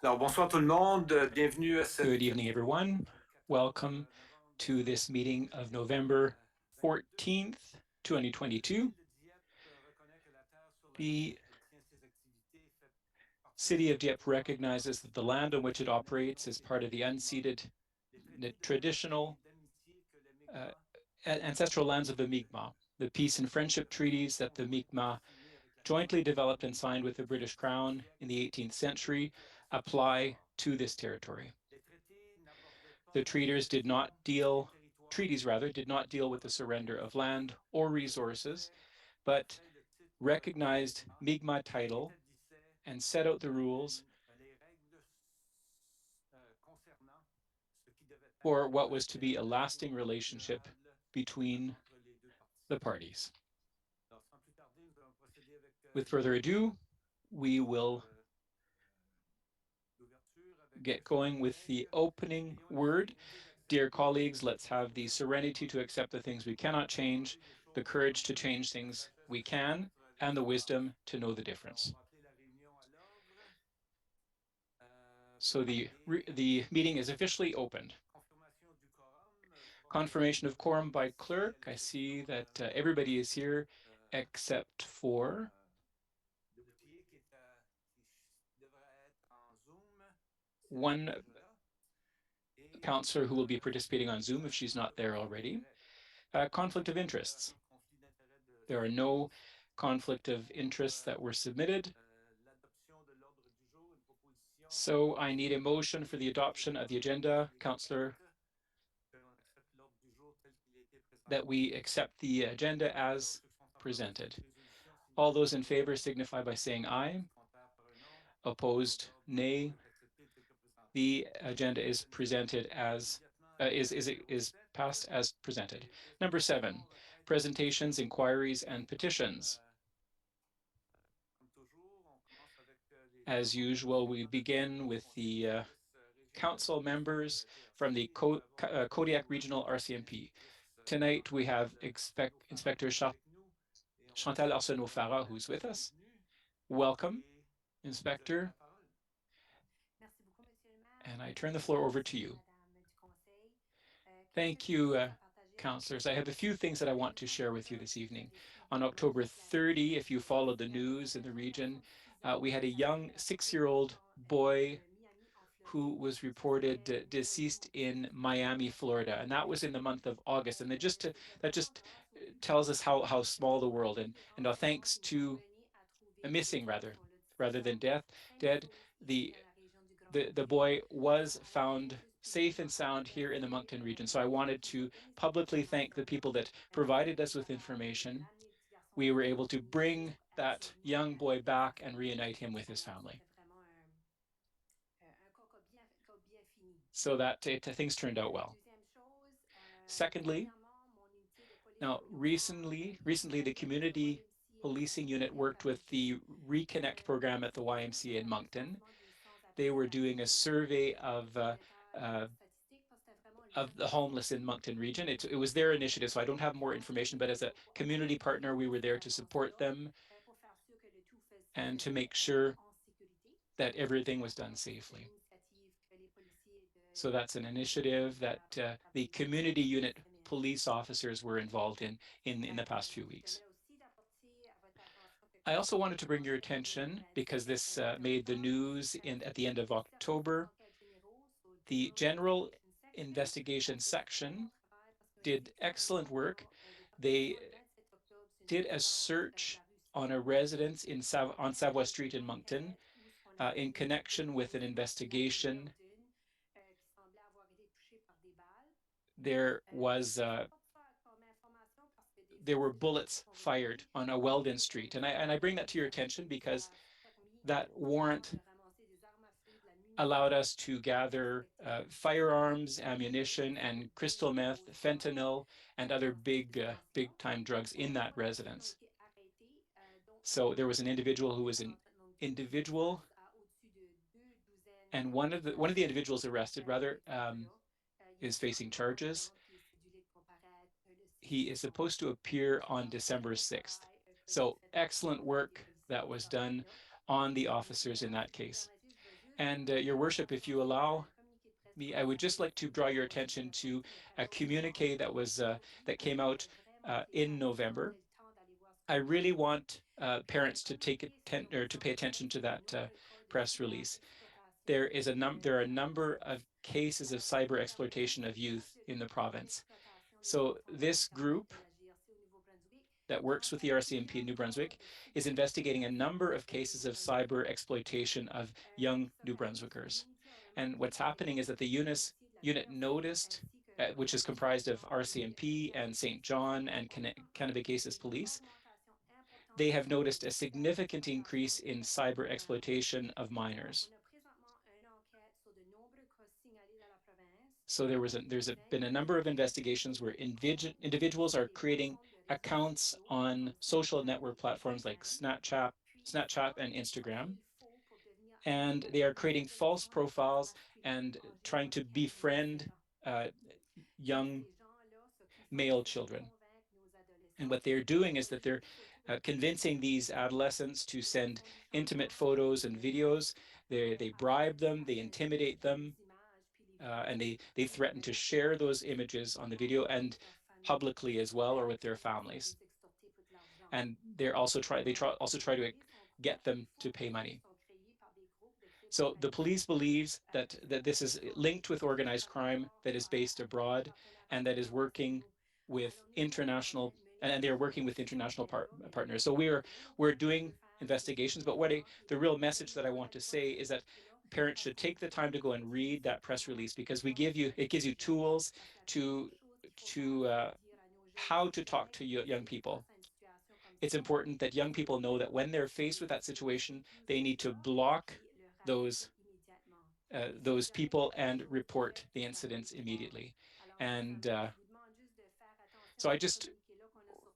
Alors bonsoir tout le monde, bienvenue à cette... Good evening, everyone. Welcome to this meeting of November 14th, 2022. The City of Dieppe recognizes that the land on which it operates is part of the unceded traditional ancestral lands of the Mi'kmaq. The peace and friendship treaties that the Mi'kmaq jointly developed and signed with the British Crown in the 18th century apply to this territory. The treaties did not deal with the surrender of land or resources, but recognized Mi'kmaq title and set out the rules for what was to be a lasting relationship between the parties. With further ado, we will get going with the opening word. Dear colleagues, let's have the serenity to accept the things we cannot change, the courage to change things we can, and the wisdom to know the difference. So the meeting is officially opened. Confirmation of quorum by clerk. I see that everybody is here except for one counselor who will be participating on Zoom if she's not there already. Conflict of interests. There are no conflict of interests that were submitted. So I need a motion for the adoption of the agenda. Counselor, that we accept the agenda as presented. All those in favor signify by saying aye. Opposed, nay. The agenda is presented as is passed as presented. Number 7, presentations, inquiries, and petitions. As usual, we begin with the council members from the Kodiak Regional RCMP. Tonight we have Inspector Chantal Arsenault-Farah, who's with us. Welcome, Inspector. And I turn the floor over to you. Thank you, councillors. I have a few things that I want to share with you this evening. On October 30, if you followed the news in the region, we had a young 6-year-old boy who was reported deceased in Miami, Florida, and that was in the month of August. And that just tells us how small the world and thanks to missing rather than dead, the boy was found safe and sound here in the Moncton region. So I wanted to publicly thank the people that provided us with information. We were able to bring that young boy back and reunite him with his family. So that things turned out well. Secondly, now recently the community policing unit worked with the Reconnect program at the YMCA in Moncton. They were doing a survey uh, of the homeless in Moncton region. It was their initiative, so I don't have more information, but as a community partner, we were there to support them and to make sure that everything was done safely. So that's an initiative that the community unit police officers were involved in the past few weeks. I also wanted to bring your attention, because this made the news at the end of October. The General Investigation Section did excellent work. They did a search on a residence on Savoie Street in Moncton in connection with an investigation. There were bullets fired on a Weldon Street, and I bring that to your attention because that warrant allowed us to gather firearms, ammunition, and crystal meth, fentanyl, and other big time drugs in that residence. So there was an individual who was an individual, and one of the individuals arrested is facing charges. He is supposed to appear on December 6th. So excellent work that was done on the officers in that case. And Your Worship, if you allow me, I would just like to draw your attention to a communique that came out in November. I really want parents to to pay attention to that press release. There are a number of cases of cyber exploitation of youth in the province. So this group that works with the RCMP in New Brunswick is investigating a number of cases of cyber exploitation of young New Brunswickers. And what's happening is that the unit noticed, which is comprised of RCMP and St. John and Kennebecasis Police, they have noticed a significant increase in cyber exploitation of minors. So been a number of investigations where individuals are creating accounts on social network platforms like Snapchat and Instagram, and they are creating false profiles and trying to befriend uh, young male children. And what they're doing is that they're convincing these adolescents to send intimate photos and videos. They bribe them, they intimidate them, and they threaten to share those images on the video and publicly as well, or with their families. And also try to get them to pay money. So the police believes that this is linked with organized crime that is based abroad and that is working with international and they're working with international partners. So we're doing investigations, but the real message that I want to say is that parents should take the time to go and read that press release because it gives you tools to to how to talk to young people. It's important that young people know that when they're faced with that situation, they need to block those those people and report the incidents immediately. And so I just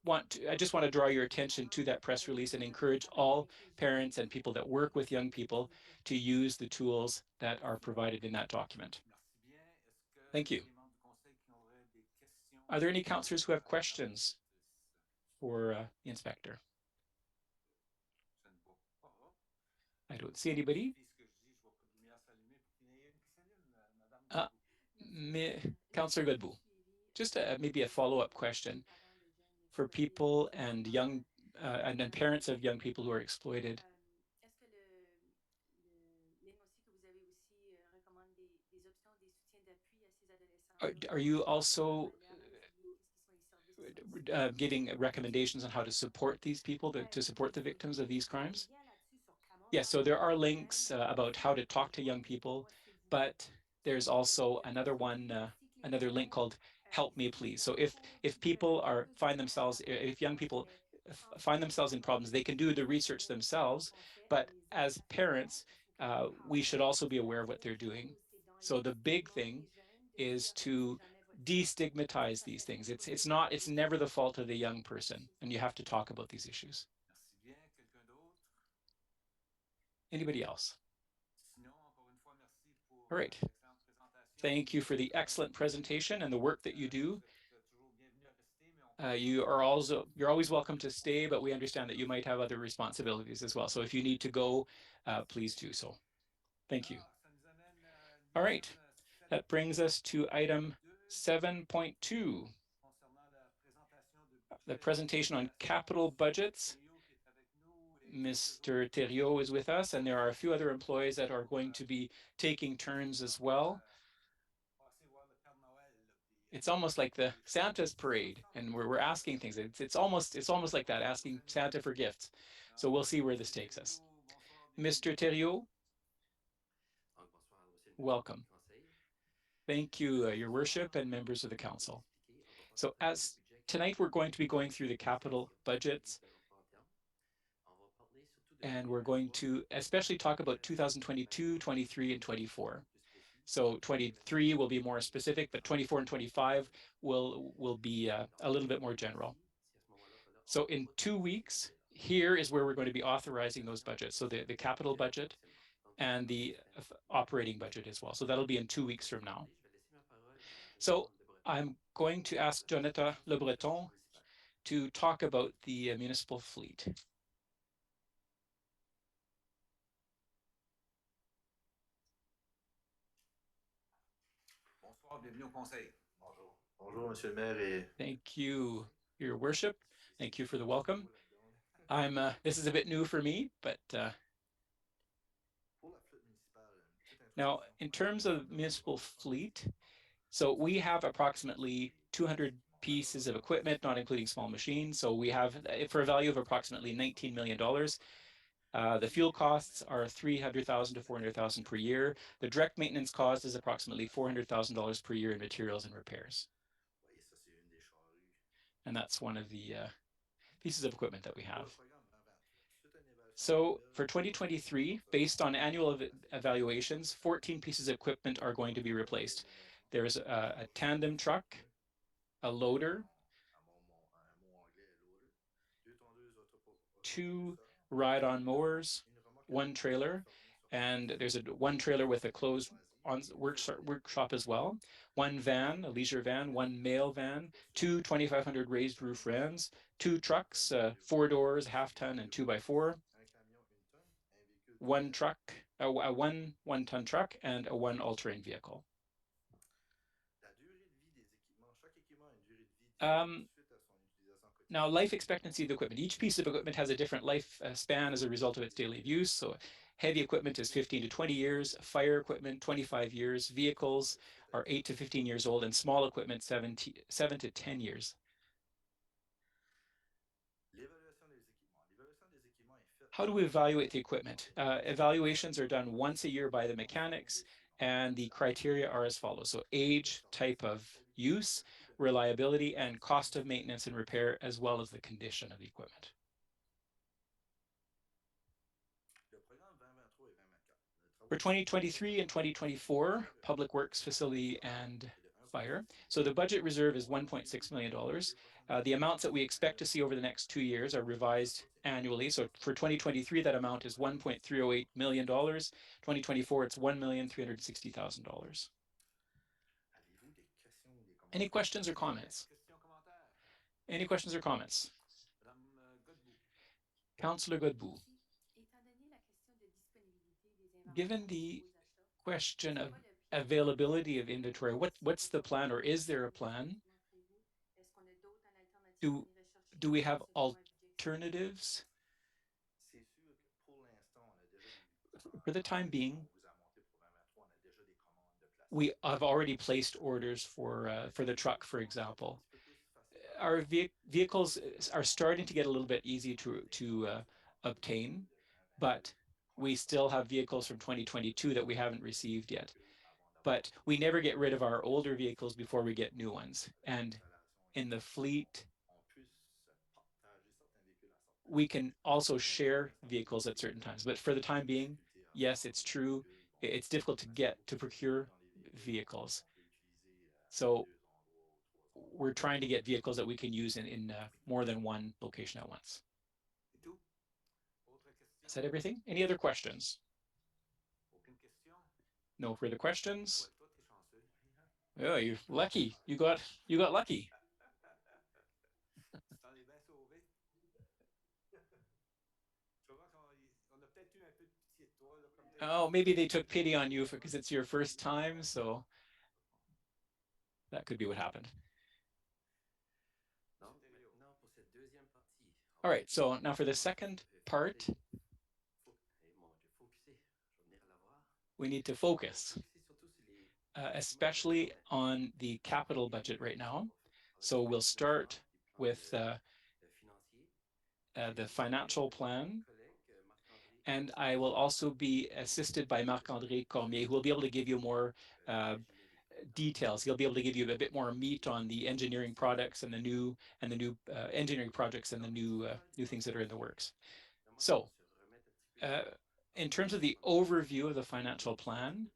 want to draw your attention to that press release and encourage all parents and people that work with young people to use the tools that are provided in that document. Merci bien. Est-ce Thank qu'il y a you. des membres du conseil qui auraient des questions Are there any pour counselors who have Madame la questions directrice? for the inspector? Je ne vois pas. I don't see anybody. Vérifie ce que je dis. Je vois pas de lumière s'allumer pour qu'il y ait une qui s'allume, Madame Uh, Godbout. Counselor Godbout, just maybe a follow-up question for people and young and then parents of young people who are exploited. Are you also giving recommendations on how to support these people, to support the victims of these crimes? Yes, so there are links about how to talk to young people, but there's also another link called Help Me Please. So if people if young people find themselves in problems, they can do the research themselves, but as parents, we should also be aware of what they're doing. So the big thing is to destigmatize these things. It's never the fault of the young person, and you have to talk about these issues. Merci bien. Quelqu'un d'autre? Anybody else? Sinon, encore une fois, merci pour All right. l'excellente présentation. Thank you for the excellent presentation and the work that you do. Vous êtes toujours bienvenue à rester, mais on comprend You're always welcome to stay, but we understand that you might have other responsibilities as well. So if you need to go, please do so. Thank you. Alors, ça nous amène à All right. l'item That brings us to item 7.2 7.2, concernant la présentation de the budget presentation on capital budgets. Thériault qui est avec nous et Mr. Thériault is with us, and there are a few other employees that are going to be taking turns as well. passer voir le Père Noël. Puis, It's almost like the Santa's parade, and we're asking things. It's almost like that, asking Santa for gifts. So we'll see where this takes us. bonsoir, Mr. Thériault, welcome. Thank you, Your Worship and members of the Council. So as tonight we're going to be going through the capital budgets, and we're going to especially talk about 2022, 23, and 24. So 23 will be more specific, but 24 and 25 will be a little bit more general. So in 2 weeks, here is where we're going to be authorizing those budgets. So the capital budget and the operating budget as well. So that'll be in 2 weeks from now. So I'm going to ask Jonathan Le Breton to talk about the municipal fleet. Bienvenue au conseil. Bonjour. Bonjour, Monsieur le maire. Et Thank you, Your Worship. Thank you for the welcome. This is a bit new for me, but pour la flotte municipale, une petite now introduction. in terms of municipal fleet, so we have approximately 200 pieces of equipment, not including small machines. So we have, for a value of approximately $19 million. The fuel costs are 300,000 to 400,000 per year. The direct maintenance cost is approximately $400,000 per year in materials and repairs. Oui, ça, c'est une des charrues. And that's one of the pieces of equipment that we Pour le have. programme 2023, suite à une évaluation So annuelle, for 2023, based on annual evaluations, 14 pieces of equipment are going to be replaced. There's a tandem truck, a loader, two ride-on mowers, one trailer, and there's one trailer with a closed workshop as well, one van, a leisure van, one mail van, two 2,500 raised roof vans, two trucks, 4 doors, half-ton and 2x4, one truck, a one-ton truck, and a one all-terrain vehicle. La durée de vie des équipements, chaque équipement a une durée de vie Um, différente suite à son utilisation quotidienne. Now, life expectancy of the equipment. Each piece of equipment has a different life span as a result of its daily use. So heavy equipment is 15 to 20 years, fire equipment, 25 years, vehicles are 8 to 15 years old, and small equipment, 7 to 10 years. L'évaluation des équipements. L'évaluation des équipements est faite. How do we evaluate the equipment? Evaluations are done once a year by the mechanics, and the criteria are as follows. So age, type of use, reliability, and cost of maintenance and repair, as well as the condition of the equipment. Le programme 2023 et 2024. For 2023 and 2024, Public Works, Facility, and Fire. So the budget reserve is $1.6 million. The amounts that we expect to see over the next 2 years are revised annually. So for 2023, that amount is $1.308 million. 2024, it's $1,360,000. Avez-vous des questions ou des commentaires? Any questions or comments? Question, commentaire. Any questions or comments? Madame Godbout. Councillor Godbout. Given the question of availability of inventory, what's the plan, or is there a plan? Do we have alternatives? C'est sûr que pour l'instant, on a déjà For the time being, on vous a monté pour 2023, on a déjà des commandes de place. we have already placed orders for the truck, for example. Our vehicles are starting to get a little bit easy to obtain, but we still have vehicles from 2022 that we haven't received yet. But we never get rid of our older vehicles before we get new ones. And in the fleet, we can also share vehicles at certain times. But for the time being, yes, it's true. It's difficult to procure vehicles. So we're trying to get vehicles that we can use in more than one location at once. Is that everything? Any other questions? No further questions? Oh, you're lucky. You got lucky. Oh, maybe they took pity on you because it's your first time, so that could be what happened. All right, so now for the second part, we need to focus, especially on the capital budget right now. So we'll start with the financial plan, and I will also be assisted by Marc-André Cormier, who will be able to give you more details. He'll be able to give you a bit more meat on the engineering products and the new engineering projects and the new things that are in the works. So, in terms of the overview of the financial plan,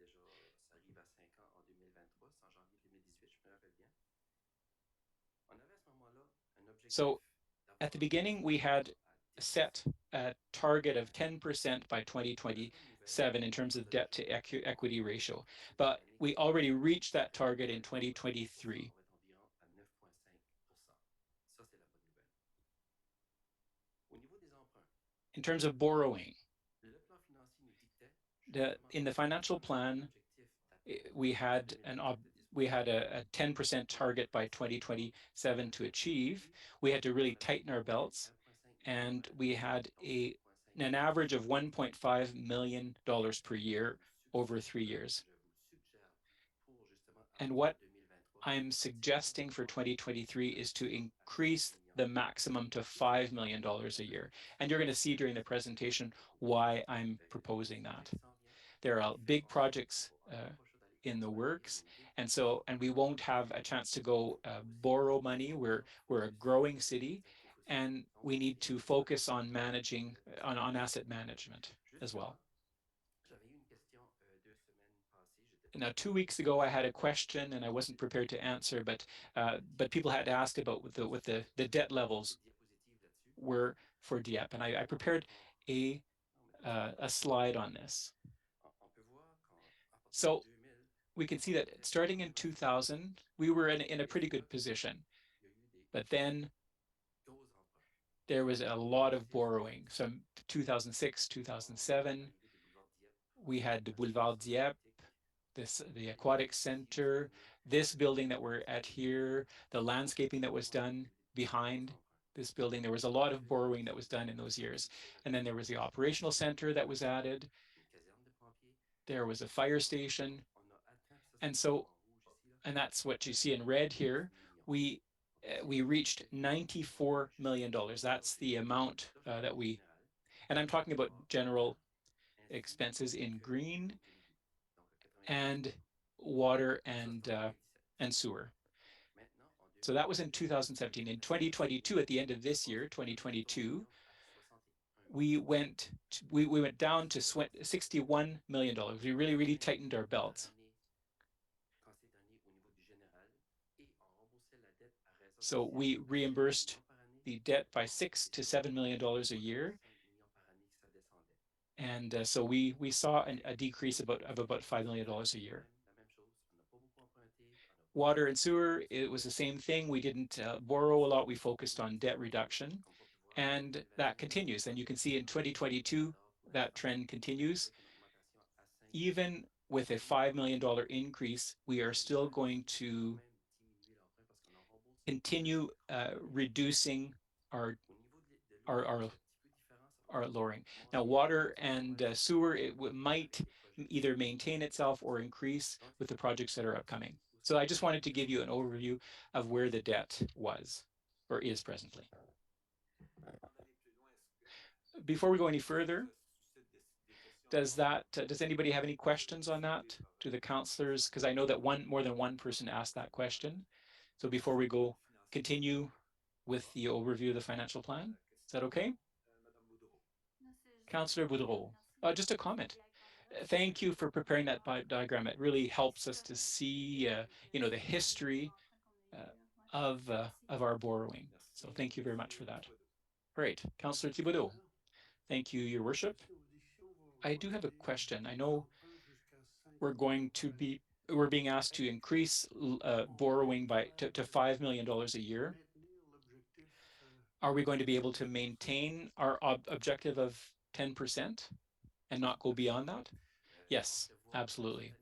so at the beginning we had set a target of 10% by 2027 in terms of debt to equity ratio, but we already reached that target in 2023. In terms of borrowing, in the financial plan, we had we had a 10% target by 2027 to achieve. We had to really tighten our belts, and we had an average of $1.5 million per year over 3 years. And what I'm suggesting for 2023 is to increase the maximum to $5 million a year. And you're going to see during the presentation why I'm proposing that. There are big projects in the works, and we won't have a chance to go borrow money. We're a growing city, and we need to focus on managing on asset management as well. Now, 2 weeks ago, I had a question, and I wasn't prepared to answer, but people had asked about what the debt levels were for Dieppe, and I prepared a slide on this. So we can see that starting in 2000, we were in a pretty good position, but then there was a lot of borrowing. So 2006, 2007, we had the Boulevard Dieppe, the aquatic center, this building that we're at here, the landscaping that was done behind this building. There was a lot of borrowing that was done in those years. And then there was the operational center that was added. There was a fire station. And that's what you see in red here. We reached $94 million. That's the amount that and I'm talking about general expenses in green, and water and sewer. So that was in 2017. In 2022, at the end of this year, 2022, we went down to $61 million. We really tightened our belts. So we reimbursed the debt by $6 to $7 million a year. And so we saw a decrease of about $5 million a year. Water and sewer, it was the same thing. We didn't borrow a lot. We focused on debt reduction, and that continues. And you can see in 2022, that trend continues. Even with a $5 million increase, we are still going to continue reducing our lowering. Now, water and sewer, it might either maintain itself or increase with the projects that are upcoming. So I just wanted to give you an overview of where the debt was or is presently. Before we go any further, does anybody have any questions on that to the councillors? Because I know that more than one person asked that question. So before we continue with the overview of the financial plan, is that okay? Councillor Boudreau, just a comment. Thank you for preparing that diagram. It really helps us to see, the history of our borrowing. So thank you very much for that. Great. Councillor Thibodeau. Thank you, Your Worship. I do have a question. I know we're being asked to increase borrowing to $5 million a year. Are we going to be able to maintain our objective of 10% and not go beyond that? Yes, absolutely.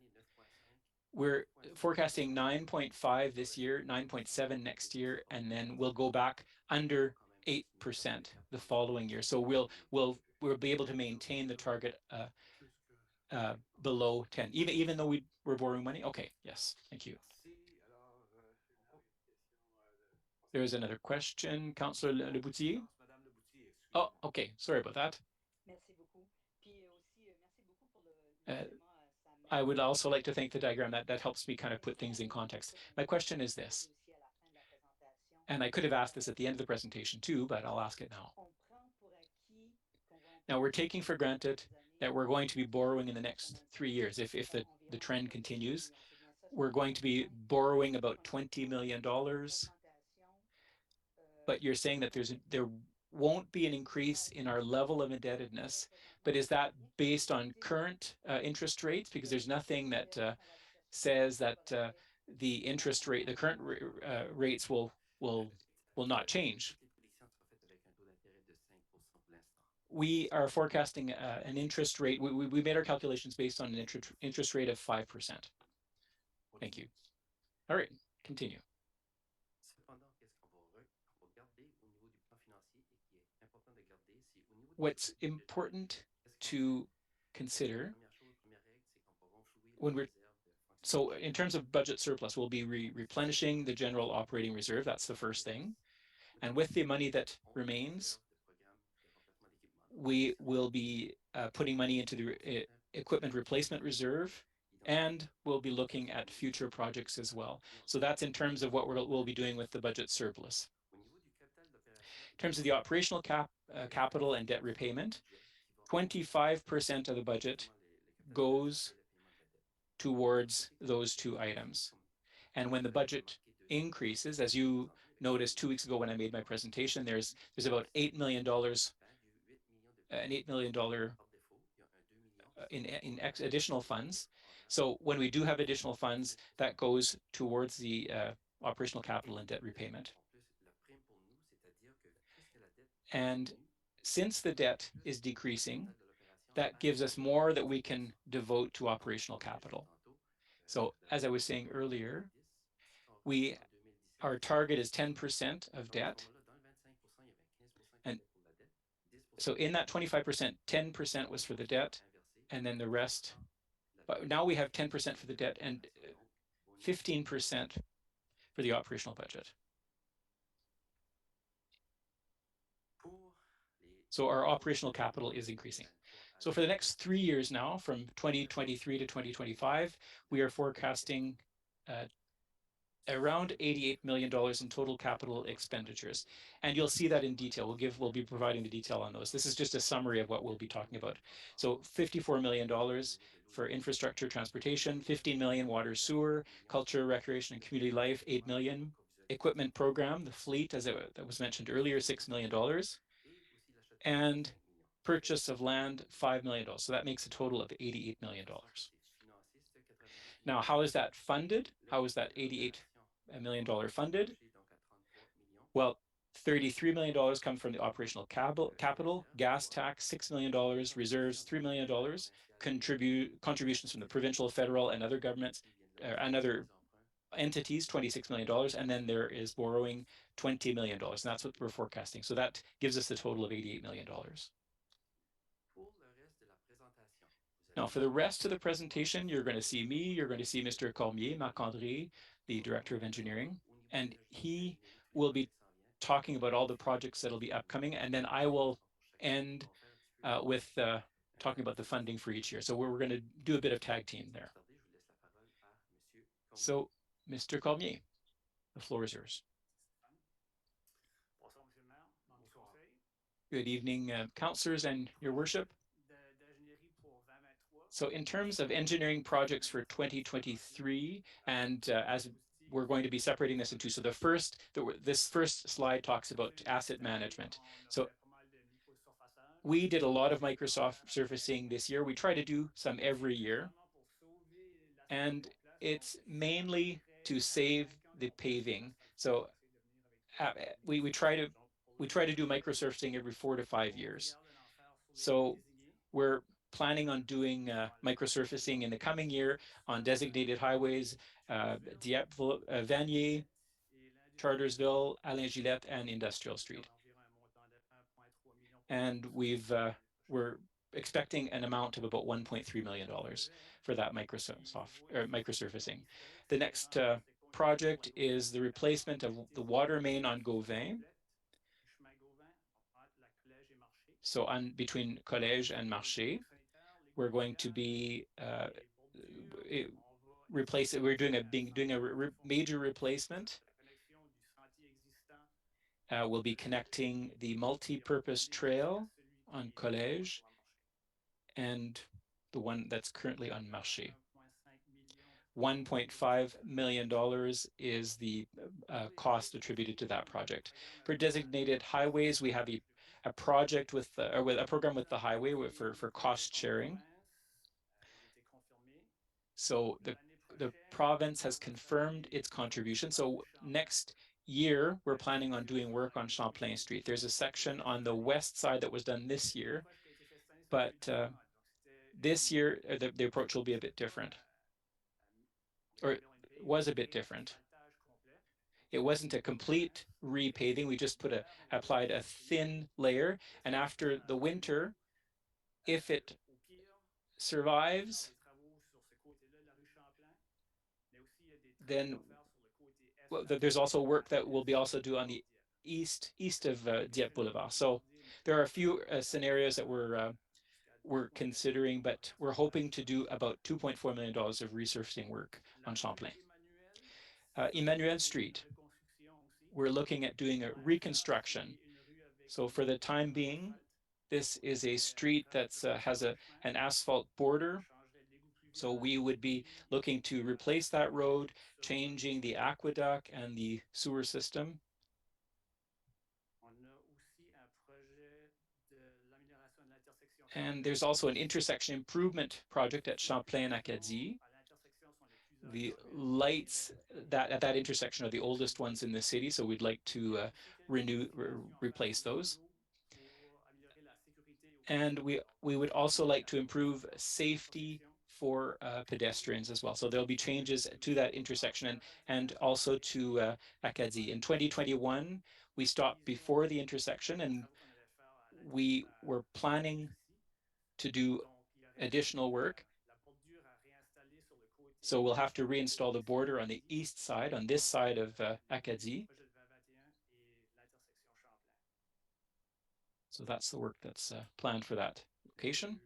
We're forecasting 9.5 this year, 9.7 next year, and then we'll go back under 8% the following year. So we'll be able to maintain the target below 10, even though we're borrowing money. Okay, yes, thank you. There is another question, Councillor Leboutier. Oh, okay, sorry about that. I would also like to thank the diagram. That helps me kind of put things in context. My question is this, and I could have asked this at the end of the presentation too, but I'll ask it now. Now, we're taking for granted that we're going to be borrowing in the next 3 years. If the trend continues, we're going to be borrowing about $20 million. But you're saying that there won't be an increase in our level of indebtedness, but is that based on current interest rates? Because there's nothing that says that the current rates will not change. We are forecasting an interest rate. We made our calculations based on an interest rate of 5%. Thank you. All right, continue. Cependant, qu'est-ce qu'on va garder au niveau du plan financier et qui est important de garder, c'est au niveau du What's surplus budgétaire. important Qu'est-ce qu'on fait? to consider Première chose, première règle, c'est qu'on va renflouer when la we're réserve de so fonctionnement. in terms of budget surplus, we'll be replenishing the general operating reserve. That's the first thing. And with the money that remains, we will be putting money into the equipment replacement reserve, and we'll be looking at future projects as well. So that's in terms of what we'll be doing with the budget surplus. In terms of the operational capital and debt repayment, 25% of the budget goes towards those two items. And when the budget increases, as you noticed 2 weeks ago when I made my presentation, there's about $8 million, an $8 million in additional funds. So when we do have additional funds, that goes towards the operational capital and debt repayment. And since the debt is decreasing, that gives us more that we can devote to operational capital. So as I was saying earlier, our target is 10% of debt. And so in that 25%, 10% was for the debt, and then the rest. But now we have 10% for the debt and 15% for the operational budget. So our operational capital is increasing. So for the next 3 years now, from 2023 to 2025, we are forecasting around $88 million in total capital expenditures. And you'll see that in detail. We'll be providing the detail on those. This is just a summary of what we'll be talking about. So $54 million for infrastructure, transportation, 15 million water, sewer, culture, recreation, and community life, 8 million. Equipment program, the fleet, as that was mentioned earlier, $6 million. And purchase of land, $5 million. So that makes a total of $88 million. Now, how is that funded? How is that $88 million funded? Well, $33 million come from the operational capital, gas tax, $6 million, reserves, $3 million, contributions from the provincial, federal, and other governments, and other entities, $26 million, and then there is borrowing, $20 million, and that's what we're forecasting. So that gives us a total of $88 million. Now, for the rest of the presentation, you're going to see me, you're going to see Mr. Cormier, Marc-André, the Director of Engineering, and he will be talking about all the projects that'll be upcoming, and then I will end with talking about the funding for each year. So we're going to do a bit of tag team there. So, Mr. Cormier, the floor is yours. Good evening, councillors and your worship. So in terms of engineering projects for 2023, and as we're going to be separating this into, so this first slide talks about asset management. So we did a lot of Microsoft surfacing this year. We try to do some every year, and it's mainly to save the paving. So we try to do microsurfacing every 4 to 5 years. So we're planning on doing microsurfacing in the coming year on designated highways, Dieppe, Vanier, Chartersville, Alain Gillette, and Industrial Street. And we're expecting an amount of about $1.3 million for that microsurfacing. The next project is the replacement of the water main on Gauvin. So between Collège and Marché, we're going to be we're doing a major replacement. We'll be connecting the multi-purpose trail on Collège and the one that's currently on Marché. $1.5 million is the cost attributed to that project. For designated highways, we have a project with a program with the highway for cost sharing. So the province has confirmed its contribution. So next year, we're planning on doing work on Champlain Street. There's a section on the west side that was done this year, but this year the approach will be a bit different. Or was a bit different. It wasn't a complete repaving. We just applied a thin layer, and after the winter, if it survives, then there's also work that we'll be also do on the east of Dieppe Boulevard. So there are a few scenarios that we're considering, but we're hoping to do about $2.4 million of resurfacing work on Champlain. Emmanuel Street, we're looking at doing a reconstruction. So for the time being, this is a street that has an asphalt border. So we would be looking to replace that road, changing the aqueduct and the sewer system. And there's also an intersection improvement project at Champlain-Acadie. The lights at that intersection are the oldest ones in the city, so we'd like to replace those. And we would also like to improve safety for pedestrians as well. So there'll be changes to that intersection and also to Acadie. In 2021, we stopped before the intersection, and we were planning to do additional work. So we'll have to reinstall the border on the east side, on this side of Acadie. So that's the work that's planned for that location.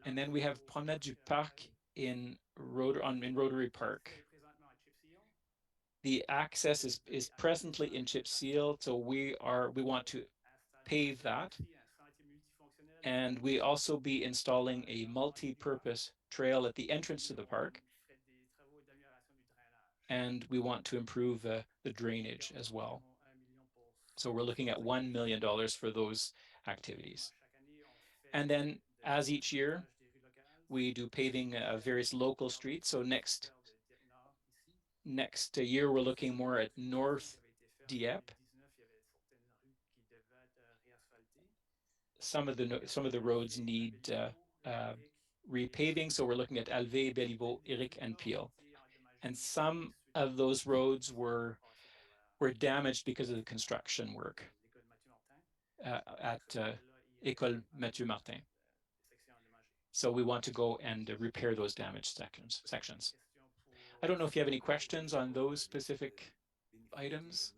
And then we have Promenade du Parc in Rotary Park. The access is presently in chip seal, so we want to pave that. And we also be installing a multi-purpose trail at the entrance to the park. And we want to improve the drainage as well. So we're looking at $1 million for those activities. And then, as each year, we do paving various local streets. So next year, we're looking more at North Dieppe. Some of the roads need repaving, so we're looking at Alvé, Béliveau, Éric, and Peel. And some of those roads were damaged because of the construction work at École Mathieu Martin. So we want to go and repair those damaged sections. I don't know if you have any questions on those specific items,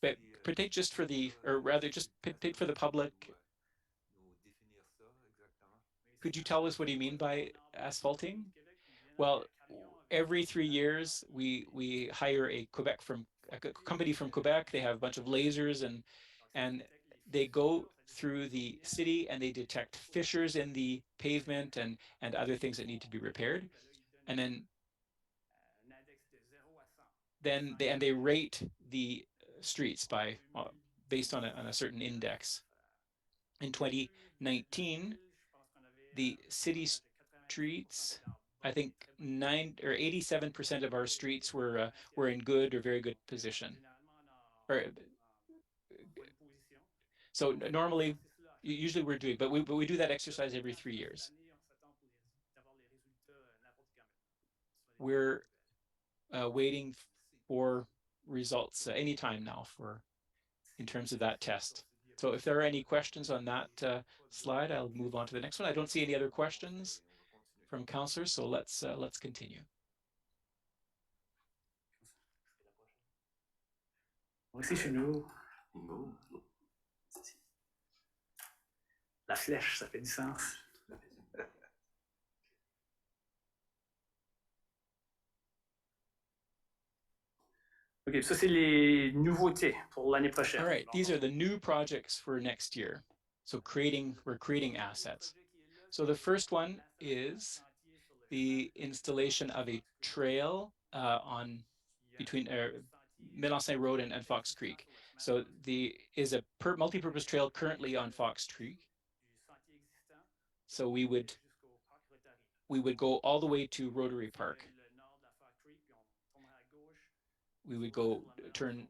but take just for the, or rather just take for the public. Could you tell us what do you mean by asphalting? Well, every 3 years, we hire a company from Quebec. They have a bunch of lasers and they go through the city and they detect fissures in the pavement and other things that need to be repaired. And then they rate the streets based on a certain index. In 2019, the city streets, I think 87% of our streets were in good or very good position. So normally, usually we're doing, but we do that exercise every 3 years. We're waiting for results anytime now in terms of that test. So if there are any questions on that slide, I'll move on to the next one. I don't see any other questions from councillors, so let's continue. Ici chez nous, la flèche, ça fait du sens. Okay, ça c'est les nouveautés pour l'année prochaine. All right, these are the new projects for next year. So we're creating assets. So the first one is the installation of a trail between Mélancin Road and Fox Creek. So is a multi-purpose trail currently on Fox Creek. So we would go all the way to Rotary Park. We would turn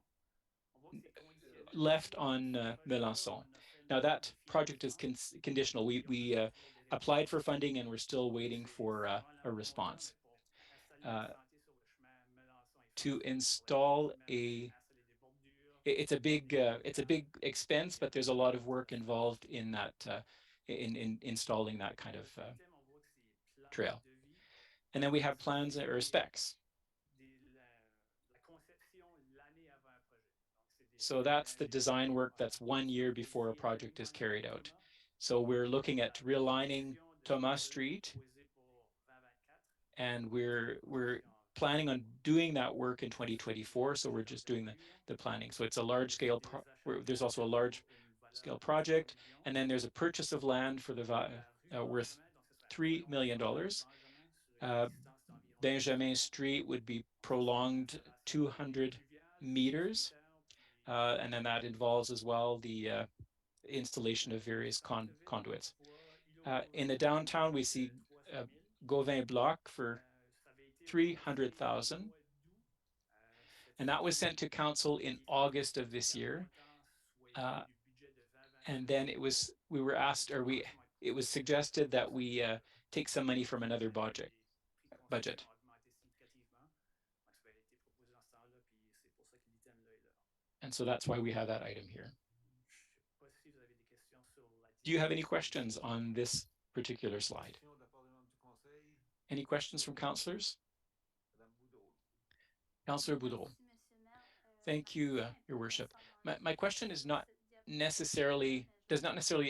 left on Mélancin. Now that project is conditional. We applied for funding and we're still waiting for a response. To install it's a big expense, but there's a lot of work involved in that in installing that kind of trail. And then we have plans or specs. So that's the design work that's 1 year before a project is carried out. So we're looking at realigning Thomas Street, and we're planning on doing that work in 2024. So we're just doing the planning. So it's a large scale. There's also a large scale project, and then there's a purchase of land for the worth $3 million. Benjamin Street would be prolonged 200 meters. And then that involves as well the installation of various conduits. In the downtown, we see Gauvin Block for 300,000. And that was sent to council in August of this year. And then it was suggested that we take some money from another budget. And so that's why we have that item here. Do you have any questions on this particular slide? Any questions from councillors? Councillor Boudreau. Thank you, Your Worship. My question is does not necessarily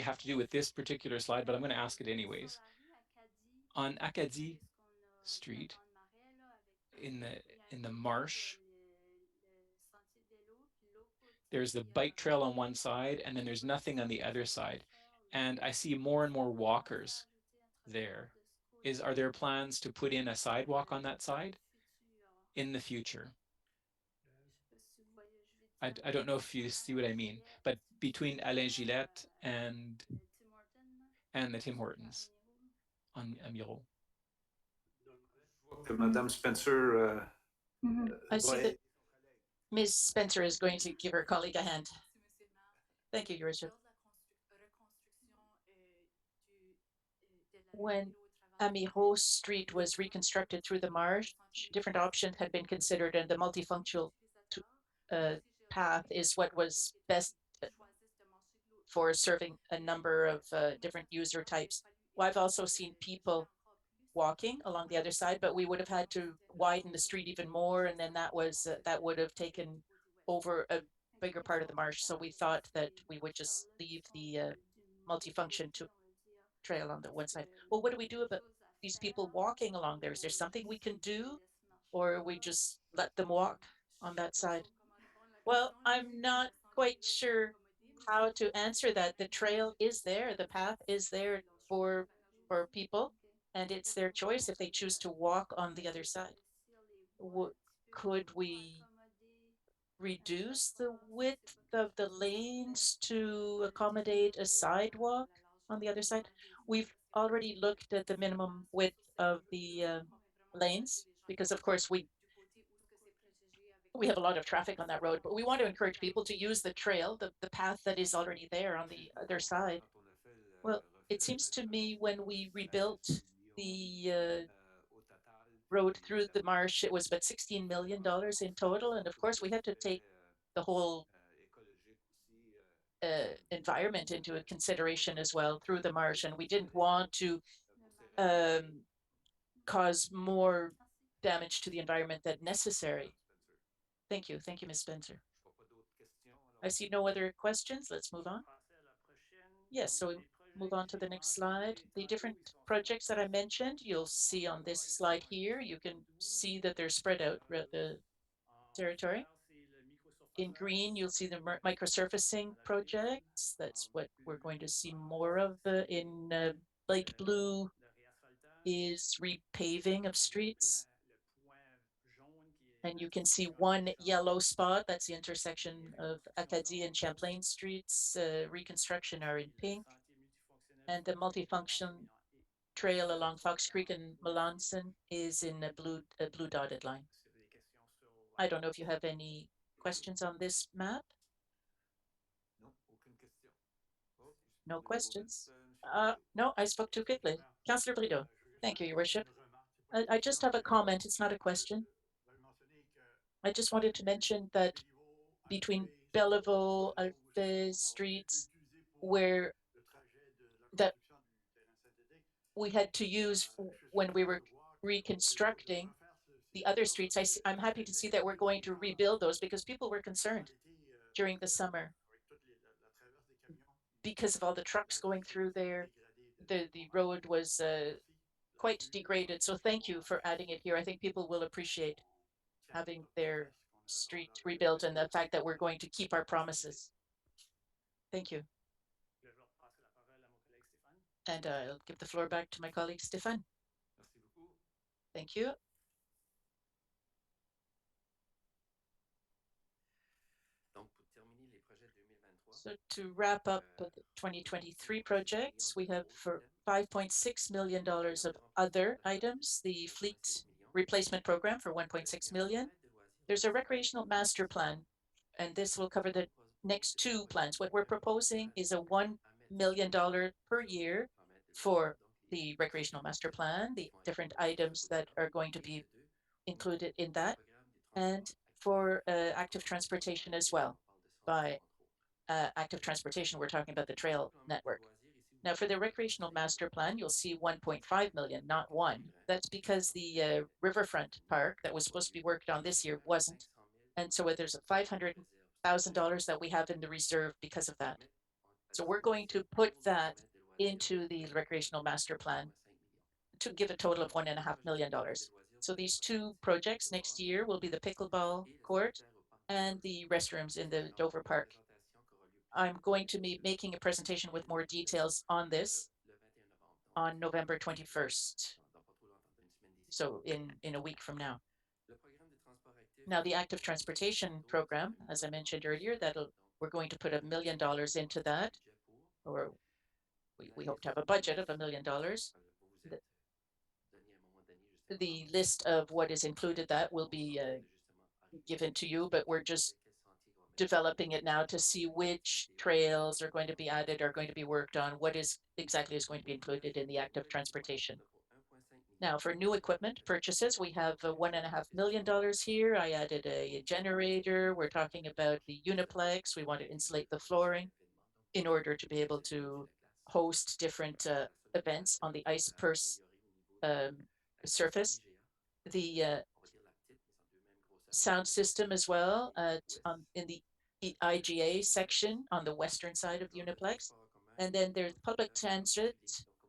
have to do with this particular slide, but I'm going to ask it anyways. On Acadie Street, in the marsh, there's the bike trail on one side, and then there's nothing on the other side. And I see more and more walkers there. Are there plans to put in a sidewalk on that side in the future? I don't know if you see what I mean, but between Alain Gillette and the Tim Hortons on Miro. Madame Spencer. I see that Ms. Spencer is going to give her colleague a hand. Thank you, Your Worship. When Amiro Street was reconstructed through the marsh, different options had been considered, and the multifunctional path is what was best for serving a number of different user types. Well, I've also seen people walking along the other side, but we would have had to widen the street even more, and then that would have taken over a bigger part of the marsh. So we thought that we would just leave the multifunction trail on the one side. Well, what do we do about these people walking along there? Is there something we can do, or we just let them walk on that side? Well, I'm not quite sure how to answer that. The trail is there, the path is there for people, and it's their choice if they choose to walk on the other side. Could we reduce the width of the lanes to accommodate a sidewalk on the other side? We've already looked at the minimum width of the lanes, because of course we have a lot of traffic on that road, but we want to encourage people to use the trail, the path that is already there on the other side. Well, it seems to me when we rebuilt the road through the marsh, it was about $16 million in total. And of course, we had to take the whole environment into a consideration as well through the marsh. And we didn't want to cause more damage to the environment than necessary. Thank you. Thank you, Ms. Spencer. I see no other questions. Let's move on. Yes, so we move on to the next slide. The different projects that I mentioned, you'll see on this slide here. You can see that they're spread out throughout the territory. In green, you'll see the microsurfacing projects. That's what we're going to see more of. In light blue is repaving of streets. And you can see one yellow spot, that's the intersection of Acadie and Champlain Streets. Reconstruction are in pink. And the multifunction trail along Fox Creek and Melanson is in a blue dotted line. I don't know if you have any questions on this map. No questions. No, I spoke too quickly. Councillor Brideau. Thank you, Your Worship. I just have a comment. It's not a question. I just wanted to mention that between Belleville, Alpes streets, where that we had to use when we were reconstructing the other streets, I'm happy to see that we're going to rebuild those because people were concerned during the summer because of all the trucks going through there. The road was quite degraded. So thank you for adding it here. I think people will appreciate having their street rebuilt and the fact that we're going to keep our promises. Thank you. And I'll give the floor back to my colleague, Stéphane. Thank you. So to wrap up the 2023 projects, we have for $5.6 million of other items, the fleet replacement program for 1.6 million. There's a recreational master plan, and this will cover the next two plans. What we're proposing is a $1 million per year for the recreational master plan, the different items that are going to be included in that, and for active transportation as well. By active transportation, we're talking about the trail network. Now, for the recreational master plan, you'll see 1.5 million, not one. That's because the riverfront park that was supposed to be worked on this year wasn't. And so there's a $500,000 that we have in the reserve because of that. So we're going to put that into the recreational master plan to give a total of $1.5 million. So these two projects next year will be the pickleball court and the restrooms in the Dover Park. I'm going to be making a presentation with more details on this on November 21st. So in a week from now. Now, the active transportation program, as I mentioned earlier, we're going to put $1 million into that, or we hope to have a budget of $1 million. The list of what is included that will be given to you, but we're just developing it now to see which trails are going to be added, are going to be worked on, what exactly is going to be included in the active transportation. Now, for new equipment purchases, we have $1.5 million here. I added a generator. We're talking about the Uniplex. We want to insulate the flooring in order to be able to host different events on the ice purse surface. The sound system as well in the IGA section on the western side of the Uniplex. And then there's public transit.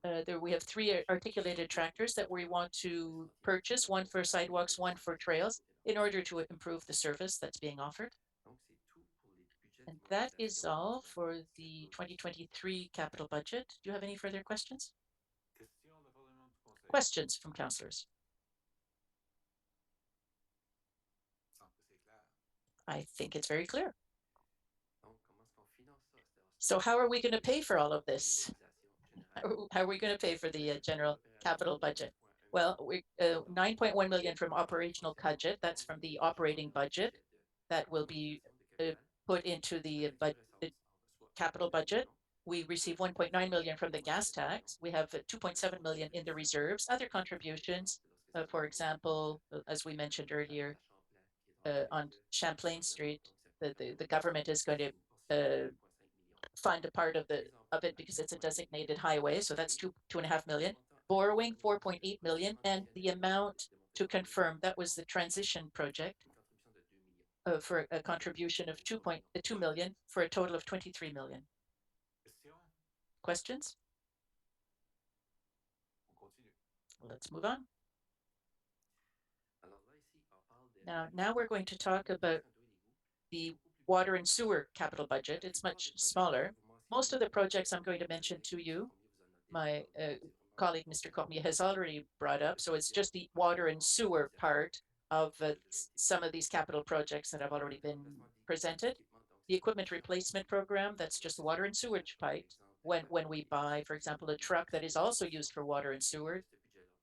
There we have 3 articulated tractors that we want to purchase, one for sidewalks, one for trails, in order to improve the service that's being offered. And that is all for the 2023 capital budget. Do you have any further questions? Questions from councillors? I think it's very clear. So how are we going to pay for all of this? How are we going to pay for the general capital budget? Well, we 9.1 million from operational budget. That's from the operating budget that will be put into the capital budget. We receive 1.9 million from the gas tax. We have 2.7 million in the reserves. Other contributions, for example, as we mentioned earlier, on Champlain Street, the government is going to fund a part of it because it's a designated highway. So that's 2.5 million. Borrowing 4.8 million, and the amount to confirm that was the transition project for a contribution of 2 million for a total of 23 million. Questions? Let's move on. Now we're going to talk about the water and sewer capital budget. It's much smaller. Most of the projects I'm going to mention to you, my colleague, Mr. Cormier, has already brought up. So it's just the water and sewer part of some of these capital projects that have already been presented. The equipment replacement program, that's just the water and sewage pipe. When we buy, for example, a truck that is also used for water and sewer,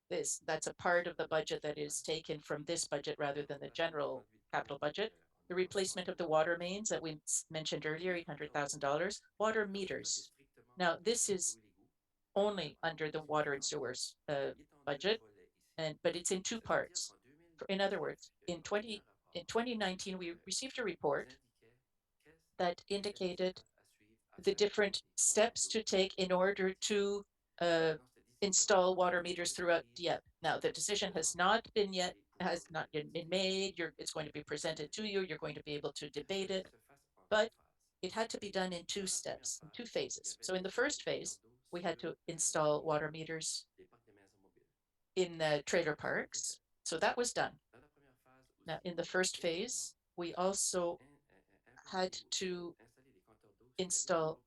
that's a part of the budget that is taken from this budget rather than the general capital budget. The replacement of the water mains that we mentioned earlier, $800,000. Water meters. Now, this is only under the water and sewers budget, but it's in two parts. In other words, in 2019, we received a report that indicated the different steps to take in order to install water meters throughout Dieppe. Now, the decision has not been made. It's going to be presented to you. You're going to be able to debate it, but it had to be done in two steps, in two phases. So in the first phase, we had to install water meters in the trailer parks. So that was done. Now, in the first phase, we also had to install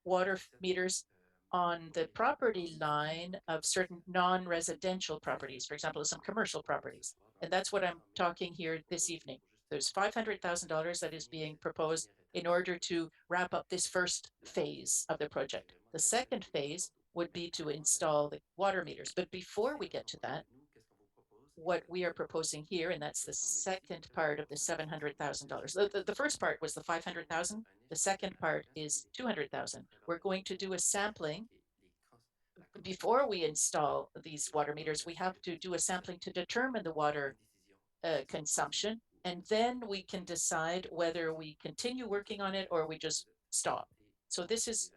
water meters on the property line of certain non-residential properties, for example, some commercial properties. And that's what I'm talking here this evening. There's $500,000 that is being proposed in order to wrap up this first phase of the project. The second phase would be to install the water meters. But before we get to that, what we are proposing here, and that's the second part of the $700,000. The first part was the 500,000. The second part is 200,000. We're going to do a sampling. Before we install these water meters, we have to do a sampling to determine the water consumption, and then we can decide whether we continue working on it or we just stop. So this is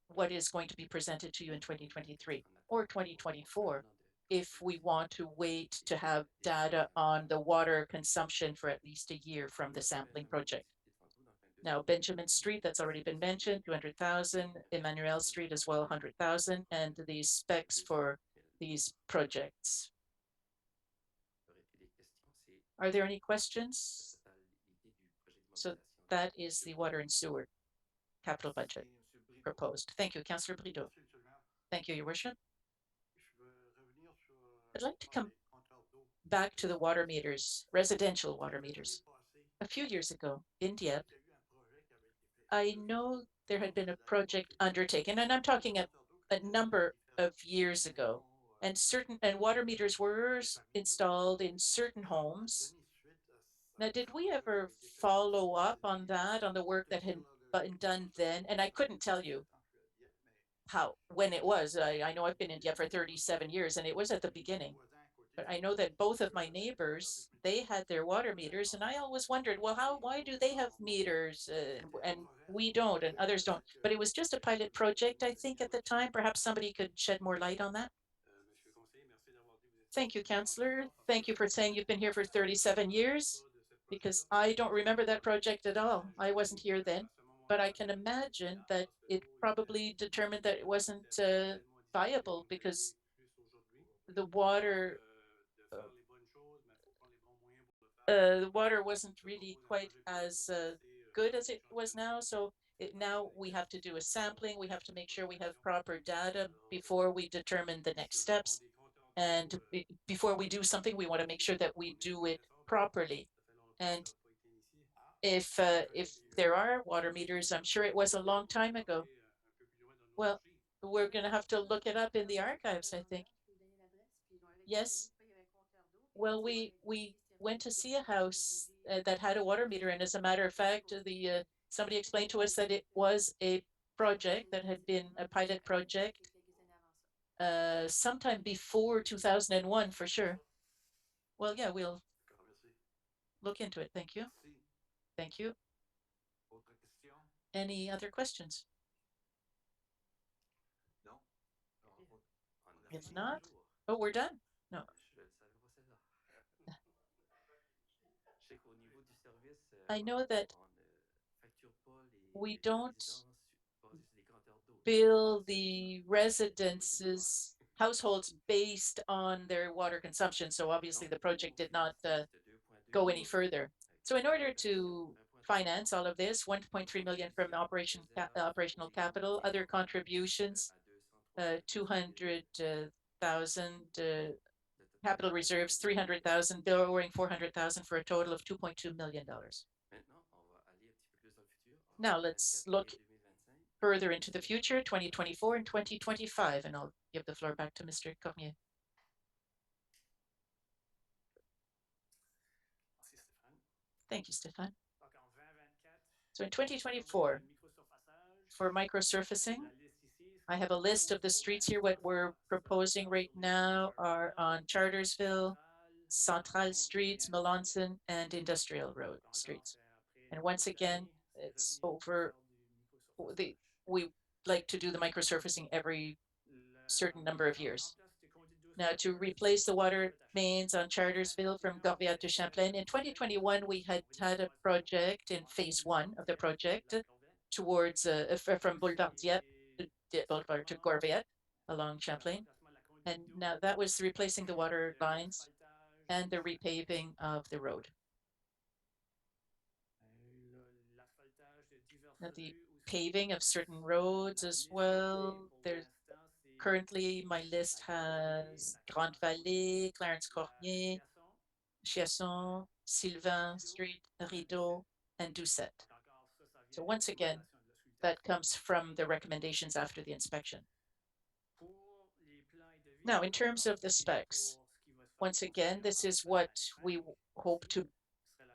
what is going to be presented to you in 2023 or 2024 if we want to wait to have data on the water consumption for at least a year from the sampling project. Now, Benjamin Street, that's already been mentioned, 200,000, Emmanuel Street as well, 100,000, and the specs for these projects. Are there any questions? So that is the water and sewer capital budget proposed. Thank you, Councillor Brideau. Thank you, Your Worship. I'd like to come back to the water meters, residential water meters. A few years ago in Dieppe, I know there had been a project undertaken, and I'm talking a number of years ago, and water meters were installed in certain homes. Now, did we ever follow up on that, on the work that had been done then? And I couldn't tell you when it was. I know I've been in Dieppe for 37 years, and it was at the beginning. But I know that both of my neighbors, they had their water meters, and I always wondered, well, why do they have meters and we don't, and others don't? But it was just a pilot project, I think, at the time. Perhaps somebody could shed more light on that. Thank you, Councillor. Thank you for saying you've been here for 37 years, because I don't remember that project at all. I wasn't here then, but I can imagine that it probably determined that it wasn't viable because the water wasn't really quite as good as it was now. So now we have to do a sampling. We have to make sure we have proper data before we determine the next steps. And before we do something, we want to make sure that we do it properly. And if there are water meters, I'm sure it was a long time ago. Well, we're going to have to look it up in the archives, I think. Yes. Well, we went to see a house that had a water meter, and as a matter of fact, somebody explained to us that it was a project that had been a pilot project sometime before 2001, for sure. Well, yeah, we'll look into it. Thank you. Thank you. Any other questions? If not, oh, we're done. No. I know that we don't bill the residences, households based on their water consumption. So obviously the project did not go any further. So in order to finance all of this, 1.3 million from operational capital, other contributions, 200,000 capital reserves, 300,000, borrowing 400,000 for a total of $2.2 million. Now let's look further into the future, 2024 and 2025, and I'll give the floor back to Mr. Cormier. Thank you, Stéphane. So in 2024, for microsurfacing, I have a list of the streets here. What we're proposing right now are on Chartersville, Central Streets, Melanson, and Industrial Road streets. And once again, it's over we like to do the microsurfacing every certain number of years. Now, to replace the water mains on Chartersville from Gorviat to Champlain, in 2021, we had a project in phase one of the project towards from Boulevard Dieppe, Boulevard to Gorviat along Champlain. And now that was replacing the water lines and the repaving of the road. Now, the paving of certain roads as well. There's currently my list has Grande Vallée, Clarence Cormier, Chiasson, Sylvain Street, Rideau, and Doucette. So once again, that comes from the recommendations after the inspection. Now, in terms of the specs, once again, this is what we hope to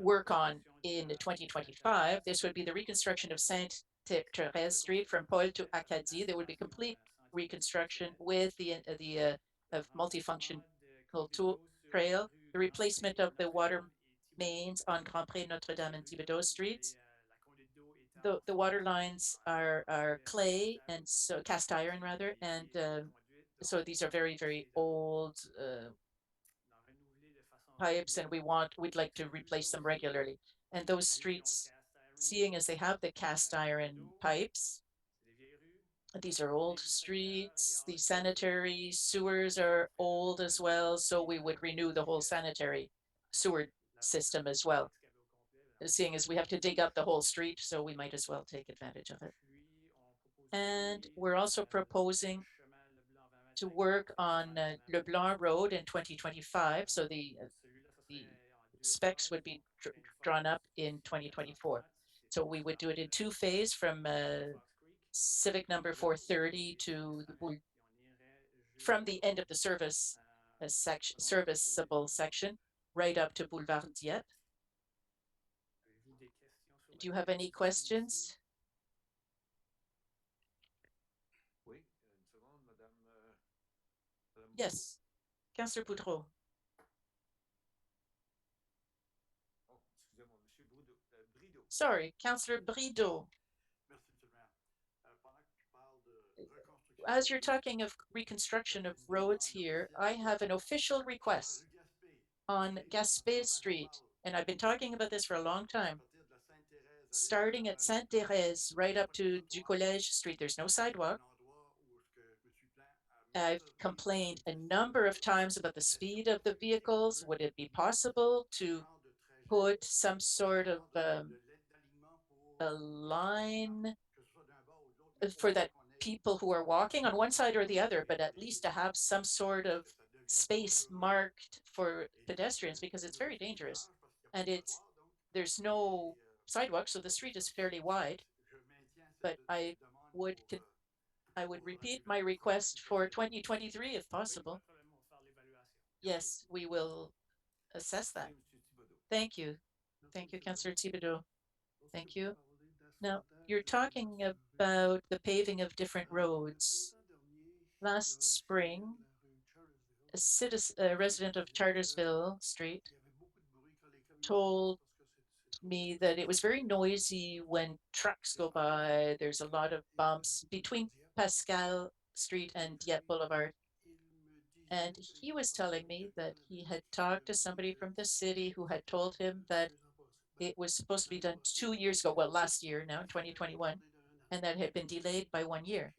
work on in 2025. This would be the reconstruction of Sainte-Thérèse Street from Paul to Acadie. There would be complete reconstruction with the of multifunctional trail, the replacement of the water mains on Grand Pré, Notre Dame, and Thibodaux streets. The water lines are clay and so cast iron rather, and so these are very, very old pipes, and we'd like to replace them regularly. And those streets, seeing as they have the cast iron pipes, these are old streets. The sanitary sewers are old as well, so we would renew the whole sanitary sewer system as well. Seeing as we have to dig up the whole street, so we might as well take advantage of it. And we're also proposing to work on Leblanc Road in 2025. So the specs would be drawn up in 2024. So we would do it in two phases from Civic number 430 to from the end of the serviceable section right up to Boulevard Dieppe. Do you have any questions? Yes, Councillor Boudreau. Sorry, Councillor Brideau. As you're talking of reconstruction of roads here, I have an official request on Gaspé Street, and I've been talking about this for a long time. Starting at Sainte-Thérèse right up to Du Collège Street, there's no sidewalk. I've complained a number of times about the speed of the vehicles. Would it be possible to put some sort of a line for that people who are walking on one side or the other, but at least to have some sort of space marked for pedestrians, because it's very dangerous and there's no sidewalk, so the street is fairly wide. But I would repeat my request for 2023 if possible. Yes, we will assess that. Thank you. Thank you, Councillor Thibodeau. Thank you. Now, you're talking about the paving of different roads. Last spring, a resident of Chartersville Street told me that it was very noisy when trucks go by. There's a lot of bumps between Pascal Street and Dieppe Boulevard. And he was telling me that he had talked to somebody from the city who had told him that it was supposed to be done 2 years ago, well, last year now, 2021, and that had been delayed by 1 year.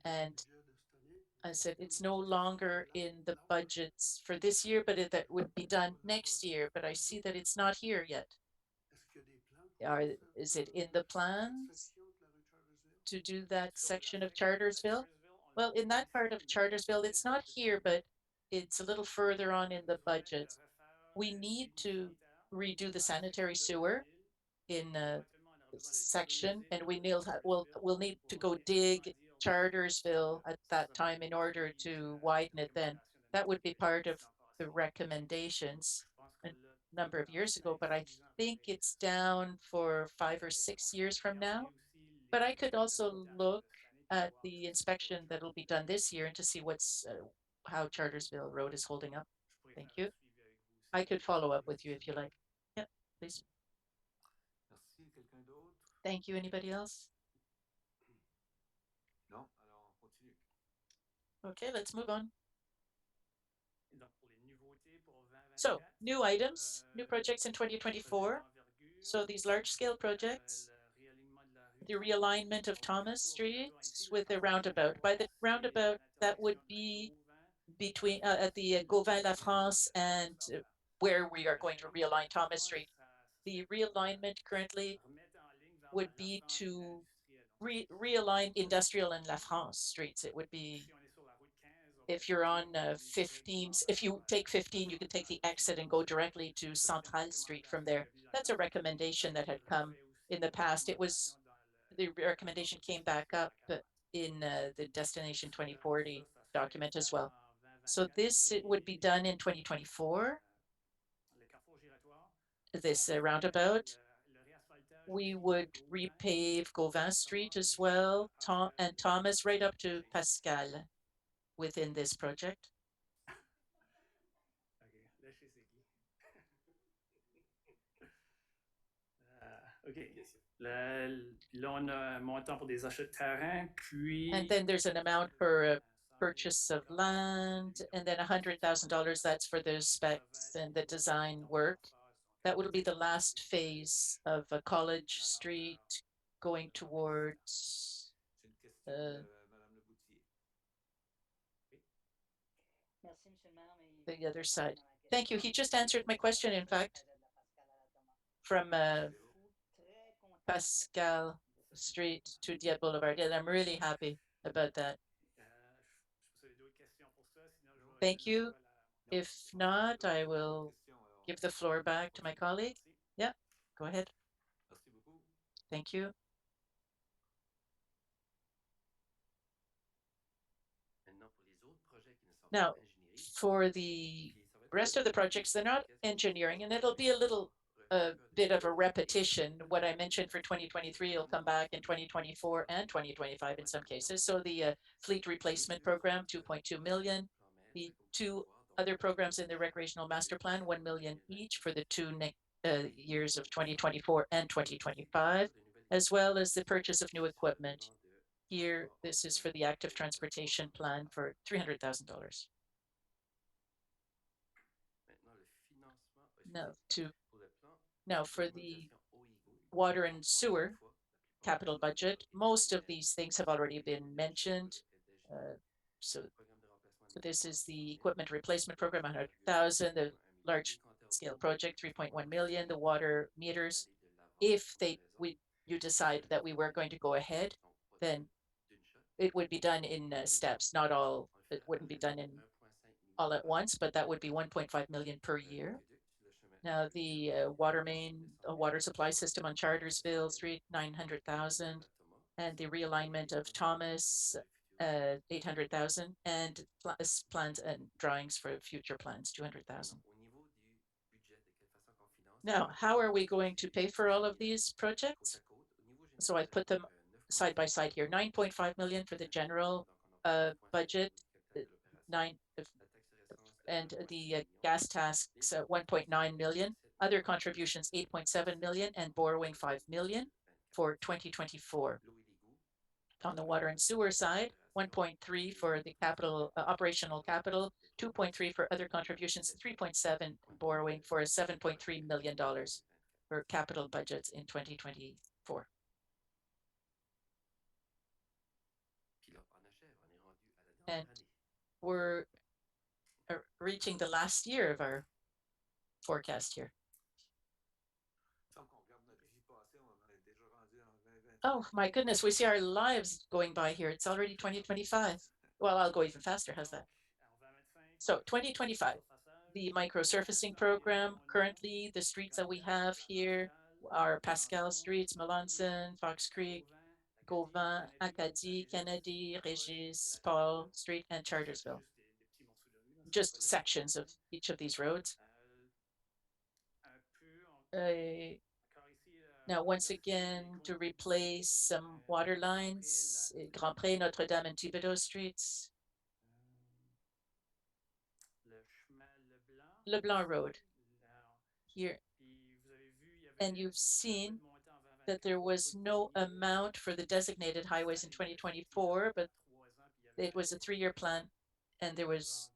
And I said, it's no longer in the budgets for this year, but that would be done next year. But I see that it's not here yet. Is it in the plans to do that section of Chartersville? Well, in that part of Chartersville, it's not here, but it's a little further on in the budget. We need to redo the sanitary sewer in a section, and we'll need to go dig Chartersville at that time in order to widen it then. That would be part of the recommendations a number of years ago, but I think it's down for 5 or 6 years from now. But I could also look at the inspection that'll be done this year and to see what's how Chartersville Road is holding up. Thank you. I could follow up with you if you like. Yeah, please. Merci. Quelqu'un d'autre? Thank you. Anybody else? Non? Alors, on continue. Okay, let's move on. Donc, pour les nouveautés pour 2024, So, new items, new projects in 2024. So these large-scale projects, the realignment of Thomas Street with the roundabout. By the roundabout, that would be between at the Gauvin La France and where we are going to realign Thomas Street. The realignment currently would be to realign Industrial and La France streets. It would be, if you're on 15, if you take 15, you can take the exit and go directly to Centrale Street from there. That's a recommendation that had come in the past. It was, the recommendation came back up in the Destination 2040 document as well. So this, it would be done in 2024, this roundabout. We would repave Gauvin Street as well, and Thomas right up to Pascal within this project. OK. Là, on a un montant pour des achats de terrain, puis... And then there's an amount for a purchase of land, and then $100,000, that's for the specs and the design work. That would be the last phase of College Street going towards J'ai une question de Madame Le Boutier. the other side. Thank you. He just answered my question, in fact, from Pascal Street to Dieppe Boulevard. And I'm really happy about that. Thank you. If not, I will give the floor back to my colleague. Yeah, go ahead. Merci beaucoup. Thank you. Now, for the rest of the projects, they're not engineering, and it'll be a little bit of a repetition. What I mentioned for 2023 will come back in 2024 and 2025 in some cases. So the fleet replacement program, 2.2 million. The two other programs in the recreational master plan, 1 million each for the two years of 2024 and 2025, as well as the purchase of new equipment. Here, this is for the active transportation plan for $300,000. Now for the water and sewer capital budget, most of these things have already been mentioned. So this is the equipment replacement program, 100,000, the large scale project, 3.1 million, the water meters. If you decide that we were going to go ahead, then it would be done in steps, not all, it wouldn't be done in all at once, but that would be 1.5 million per year. Now the water main, water supply system on Chartersville Street, 900,000, and the realignment of Thomas, 800,000, and plans and drawings for future plans, 200,000. Now, how are we going to pay for all of these projects? So I've put them side by side here. 9.5 million for the general budget, and the gas tax 1.9 million, other contributions 8.7 million, and borrowing 5 million for 2024. On the water and sewer side, 1.3 for the capital, operational capital, 2.3 for other contributions, 3.7 borrowing for $7.3 million for capital budgets in 2024. And we're reaching the last year of our forecast here. Oh my goodness, we see our lives going by here. It's already 2025. Well, I'll go even faster. How's that? So 2025, the micro surfacing program. Currently, the streets that we have here are Pascal Streets, Melanson, Fox Creek, Gauvin, Acadie, Kennedy, Régis, Paul Street, and Chartersville. Just sections of each of these roads. Now, once again, to replace some water lines, Grand Pré, Notre-Dame, and Thibodeau Streets. Leblanc Road here. And you've seen that there was no amount for the designated highways in 2024, but it was a 3-year plan and there was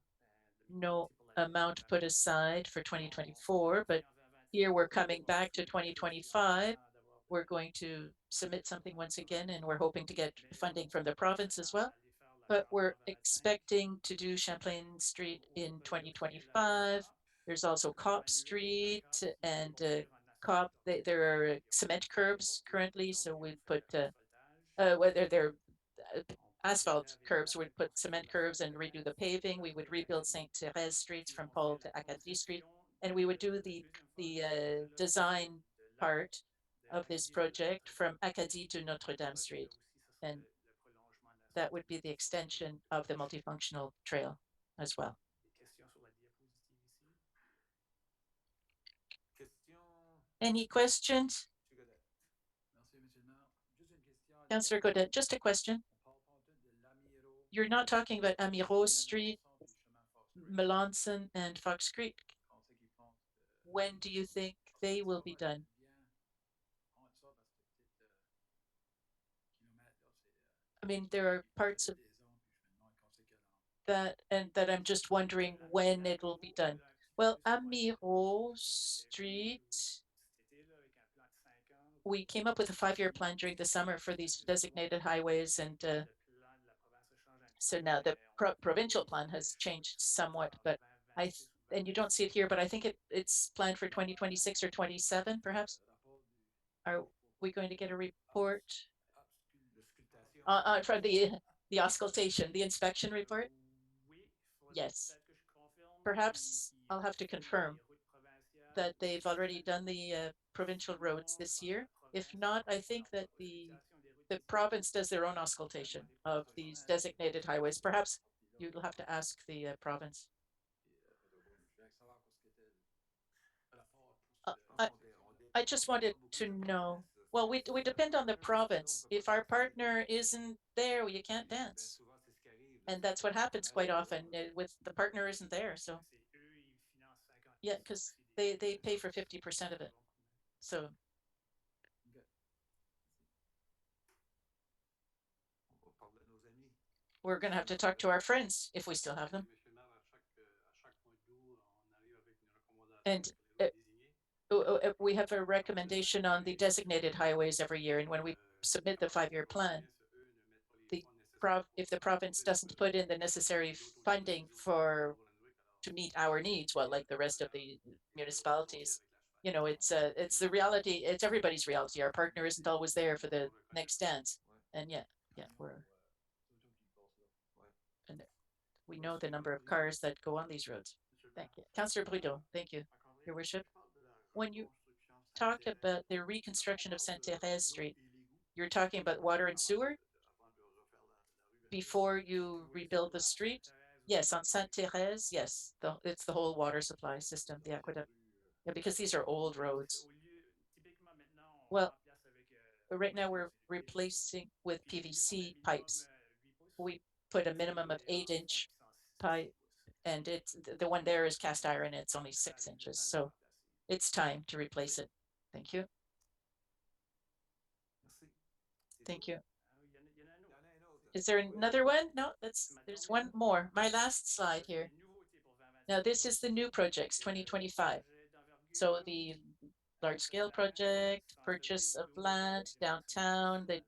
no amount put aside for 2024. But here we're coming back to 2025. We're going to submit something once again, and we're hoping to get funding from the province as well. But we're expecting to do Champlain Street in 2025. There's also Cop Street and Cop. There are cement curbs currently, so we put whether they're asphalt curbs, we'd put cement curbs and redo the paving. We would rebuild Sainte Therese streets from Paul to Acadie Street, and we would do the design part of this project from Acadie to Notre-Dame Street, and that would be the extension of the multifunctional trail as well. Any questions? Councillor Godet, just a question. You're not talking about Amiro Street, Melanson, and Fox Creek. When do you think they will be done? I mean, there are parts of that and that I'm just wondering when it will be done. Well, Amiro Street, we came up with a 5-year plan during the summer for these designated highways, and so now the provincial plan has changed somewhat, but and you don't see it here, but I think it's planned for 2026 or 27, perhaps. Are we going to get a report from the auscultation, the inspection report? Yes. Perhaps I'll have to confirm that they've already done the provincial roads this year. If not, I think that the province does their own auscultation of these designated highways. Perhaps you'll have to ask the province. I just wanted to know. Well, we depend on the province. If our partner isn't there, well, you can't dance. And that's what happens quite often with the partner isn't there. So yeah, because they pay for 50% of it. So we're going to have to talk to our friends if we still have them. And we have a recommendation on the designated highways every year. And when we submit the 5-year plan, if the province doesn't put in the necessary funding to meet our needs, well, like the rest of the municipalities, you know, it's the reality. It's everybody's reality. Our partner isn't always there for the next dance. And yeah, and we know the number of cars that go on these roads. Thank you. Councillor Brudeau, thank you, Your Worship. When you talk about the reconstruction of Sainte Therese Street, you're talking about water and sewer before you rebuild the street? Yes, on Sainte Therese, yes, it's the whole water supply system, the aqueduct. Yeah, because these are old roads. Well, right now we're replacing with PVC pipes. We put a minimum of 8-inch pipe, and it's the one there is cast iron. It's only 6 inches, so it's time to replace it. Thank you. Thank you. Is there another one? No, there's one more. My last slide here. Now this is the new projects 2025. So the large scale project, purchase of land downtown, the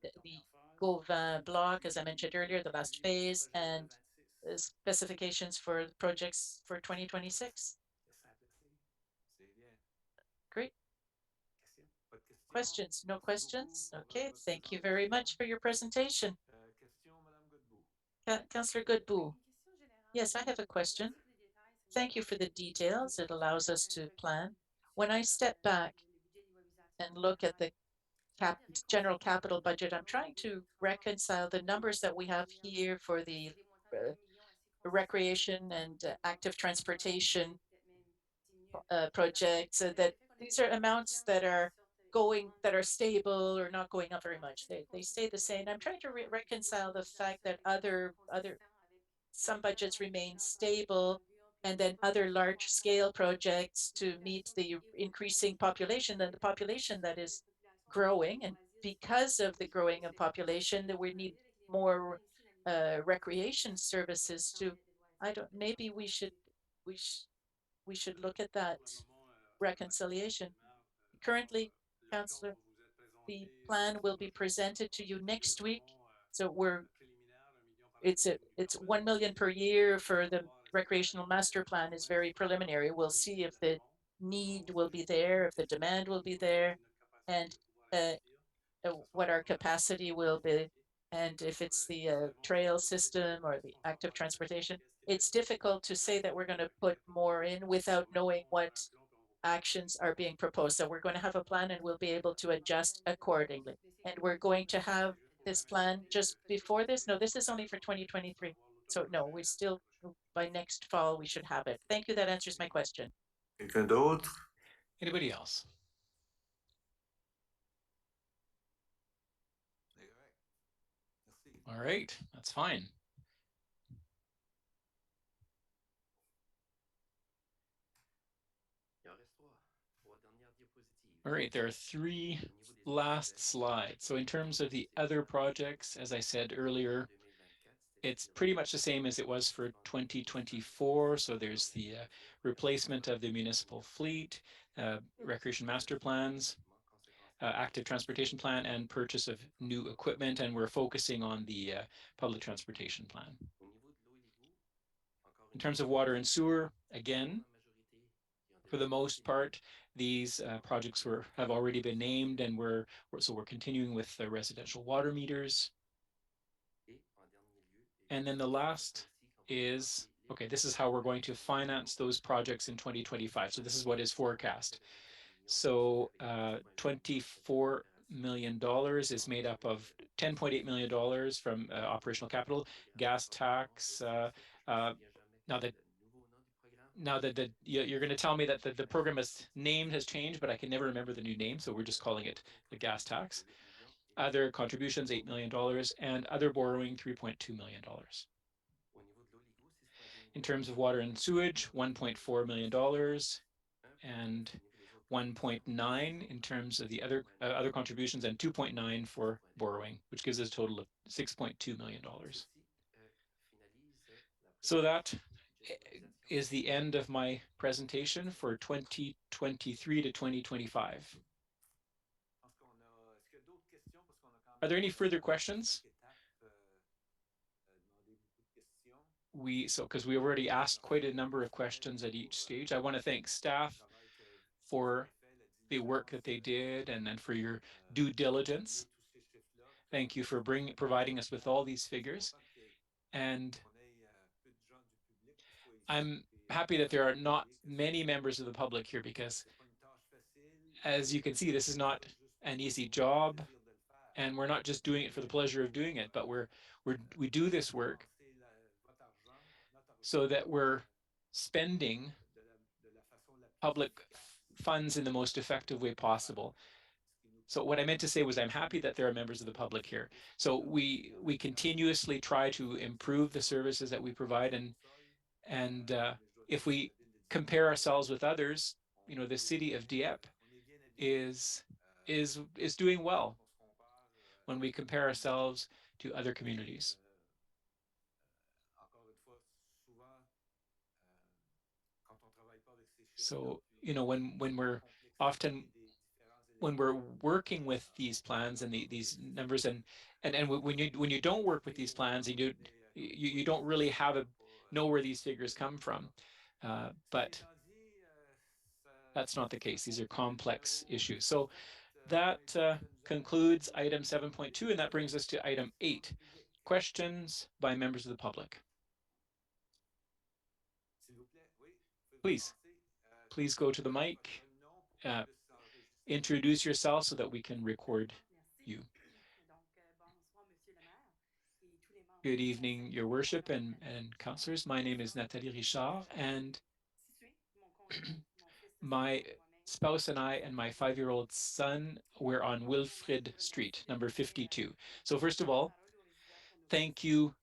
Gauvin block, as I mentioned earlier, the last phase, and specifications for projects for 2026. Great. Questions? No questions? Okay, thank you very much for your presentation. Councillor Godbout. Yes, I have a question. Thank you for the details. It allows us to plan. When I step back and look at the general capital budget, I'm trying to reconcile the numbers that we have here for the recreation and active transportation projects, that these are amounts that are going that are stable or not going up very much. They stay the same. I'm trying to reconcile the fact that some budgets remain stable and then other large scale projects to meet the increasing population and the population that is growing. And because of the growing of population, that we need more recreation services to, I don't, maybe we, sh we should look at that reconciliation. Currently, Councillor, the plan will be presented to you next week. So it's 1 million per year for the recreational master plan is very preliminary. We'll see if the need will be there, if the demand will be there, and what our capacity will be, and if it's the trail system or the active transportation. It's difficult to say that we're going to put more in without knowing what actions are being proposed. So we're going to have a plan and we'll be able to adjust accordingly. And we're going to have this plan just before this. No, this is only for 2023. So no, we still, by next fall, we should have it. Thank you. That answers my question. Quelqu'un d'autre? Anybody else? All right, that's fine. All right, there are 3 last slides. So in terms of the other projects, as I said earlier, it's pretty much the same as it was for 2024. So there's the replacement of the municipal fleet, recreation master plans, active transportation plan, and purchase of new equipment. And we're focusing on the public transportation plan. In terms of water and sewer, again, for the most part, these projects have already been named, and we're continuing with the residential water meters. And then the last is, okay, this is how we're going to finance those projects in 2025. So this is what is forecast. So $24 million is made up of $10.8 million from operational capital, gas tax. Now that you're going to tell me that the program name has changed, but I can never remember the new name, so we're just calling it the gas tax. Other contributions, $8 million, and other borrowing, $3.2 million. In terms of water and sewage, $1.4 million, and 1.9 in terms of the other contributions, and 2.9 for borrowing, which gives us a total of $6.2 million. So that is the end of my presentation for 2023 to 2025. Are there any further questions? Because we already asked quite a number of questions at each stage. I want to thank staff for the work that they did and then for your due diligence. Thank you for providing us with all these figures. And I'm happy that there are not many members of the public here because, as you can see, this is not an easy job, and we're not just doing it for the pleasure of doing it, but we do this work so that we're spending public funds in the most effective way possible. So what I meant to say was I'm happy that there are members of the public here. So we continuously try to improve the services that we provide, and if we compare ourselves with others, the city of Dieppe is doing well when we compare ourselves to other communities. So, when we're working with these plans and these numbers, and when you don't work with these plans, and you don't really know where these figures come from, but that's not the case. These are complex issues. So that concludes item 7.2, and that brings us to item 8, questions by members of the public. Please go to the mic, introduce yourself so that we can record you. Good evening, Your Worship and councillors. My name is Nathalie Richard, and spouse and I and my 5-year-old son were on Wilfrid Street, number 52. So first of all, thank you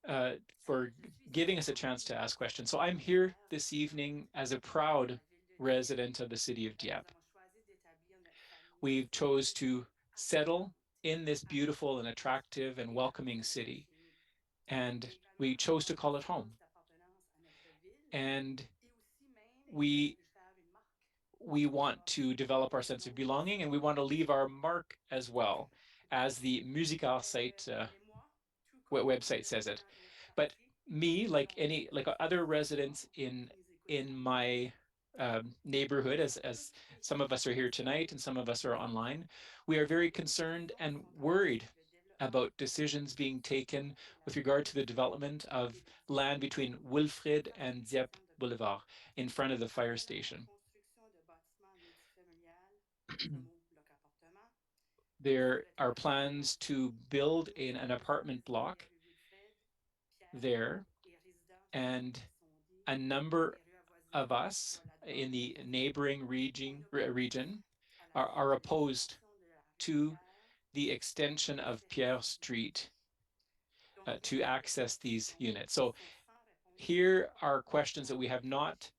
for giving us a chance to ask questions. So I'm here this evening as a proud resident of the city of Dieppe. We chose to settle in this beautiful and attractive and welcoming city, and we chose to call it home. And we want to develop our sense of belonging, and we want to leave our mark as well, as the Musical site website says it. But me, like other residents in my neighborhood, as some of us are here tonight and some of us are online, we are very concerned and worried about decisions being taken with regard to the development of land between Wilfrid and Dieppe Boulevard in front of the fire station. There are plans to build in an apartment block there, and a number of us in the neighboring region are opposed to the extension of Pierre Street to access these units. So here are questions that we have not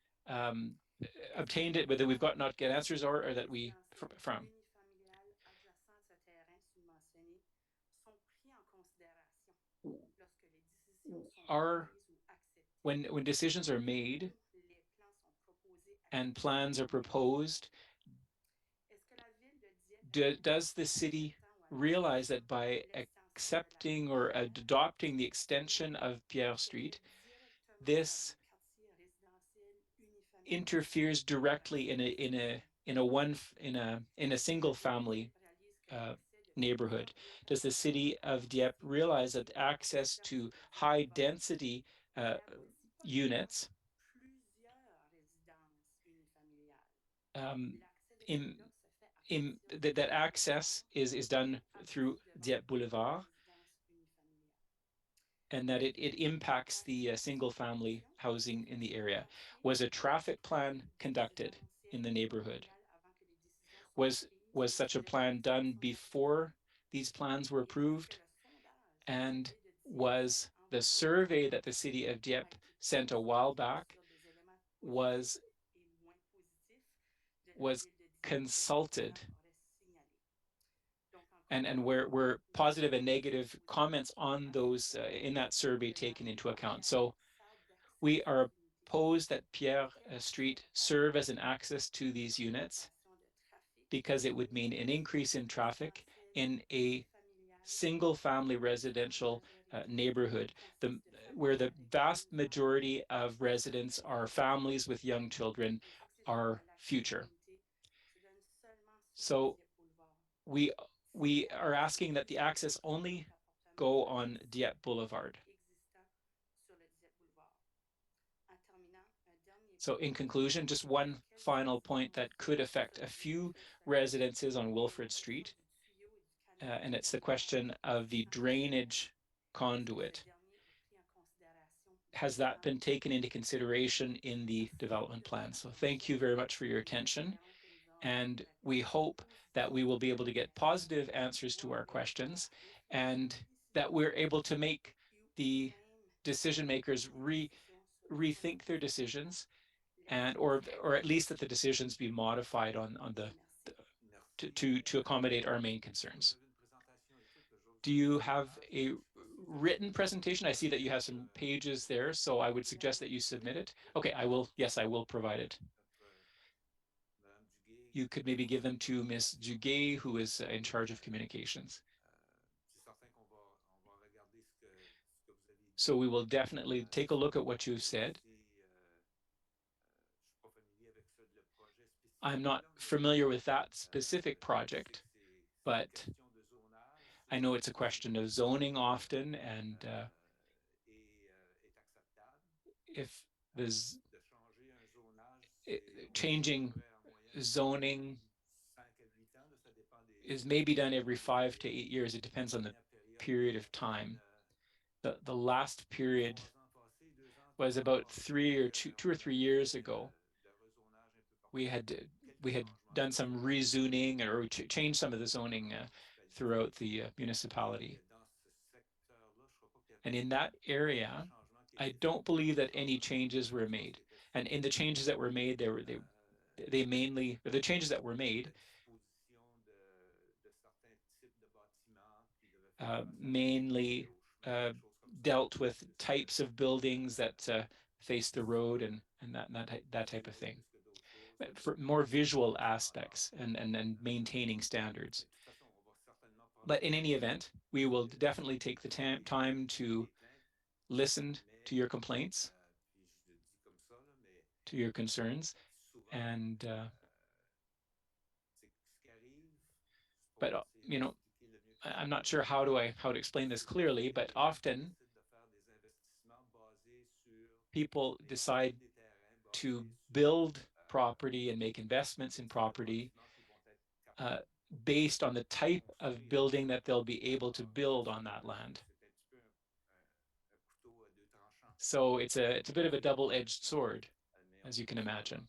obtained it, whether we've got not get answers or that we from. When decisions are made and plans are proposed, does the city realize that by accepting or adopting the extension of Pierre Street, this interferes directly in a single family neighborhood? Does the city of Dieppe realize that access to high density units that access is done through Dieppe Boulevard, and that it impacts the single family housing in the area? Was a traffic plan conducted in the neighborhood? Was such a plan done before these plans were approved? And was the survey that the city of Dieppe sent a while back was consulted, and were positive and negative comments on those in that survey taken into account? So we are opposed that Pierre Street serve as an access to these units because it would mean an increase in traffic in a single family residential neighborhood, where the vast majority of residents are families with young children, are future. So we are asking that the access only go on Dieppe Boulevard. So in conclusion, just one final point that could affect a few residences on Wilfrid Street, and it's the question of the drainage conduit. Has that been taken into consideration in the development plan? So thank you very much for your attention. And we hope that we will be able to get positive answers to our questions, and that we're able to make the decision makers rethink their decisions, and or at least that the decisions be modified on the to accommodate our main concerns. Do you have a written presentation? I see that you have some pages there, so I would suggest that you submit it. Okay, I will. Yes, I will provide it. You could maybe give them to Ms. Duguay, who is in charge of communications. So we will definitely take a look at what you've said. I'm not familiar with that specific project, but I know it's a question of zoning often, and if there's changing zoning is maybe done every 5 to 8 years. It depends on the period of time. The last period was about 2 or 3 years ago. We we had done some rezoning or changed some of the zoning throughout the municipality. And in that area, I don't believe that any changes were made. And in the changes that were made, they mainly, the changes that were made mainly dealt with types of buildings that face the road and that type of thing. But for more visual aspects and maintaining standards. But in any event, we will definitely take the time to listen to your complaints, to your concerns, and but you know, I'm not sure how to explain this clearly, but often people decide to build property and make investments in property based on the type of building that they'll be able to build on that land. So it's a bit of a double-edged sword, as you can imagine.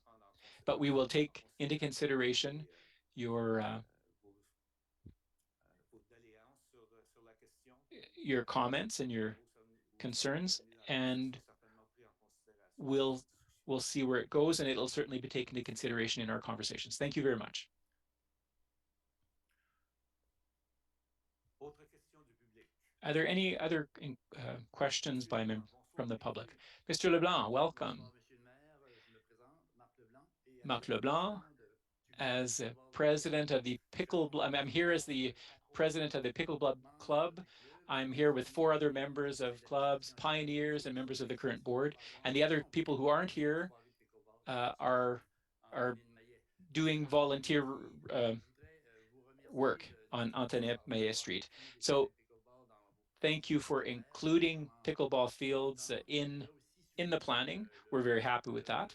But we will take into consideration your comments and your concerns, and we'll see where it goes, and it'll certainly be taken into consideration in our conversations. Thank you very much. Are there any other questions from the public? Mr. Leblanc, welcome. Marc Leblanc, as president of the I'm here as the president of the Pickleball Club. I'm here with 4 other members of clubs, pioneers, and members of the current board. And the other people who aren't here are doing volunteer work on Dieppe Street. So thank you for including pickleball fields in the planning. We're very happy with that.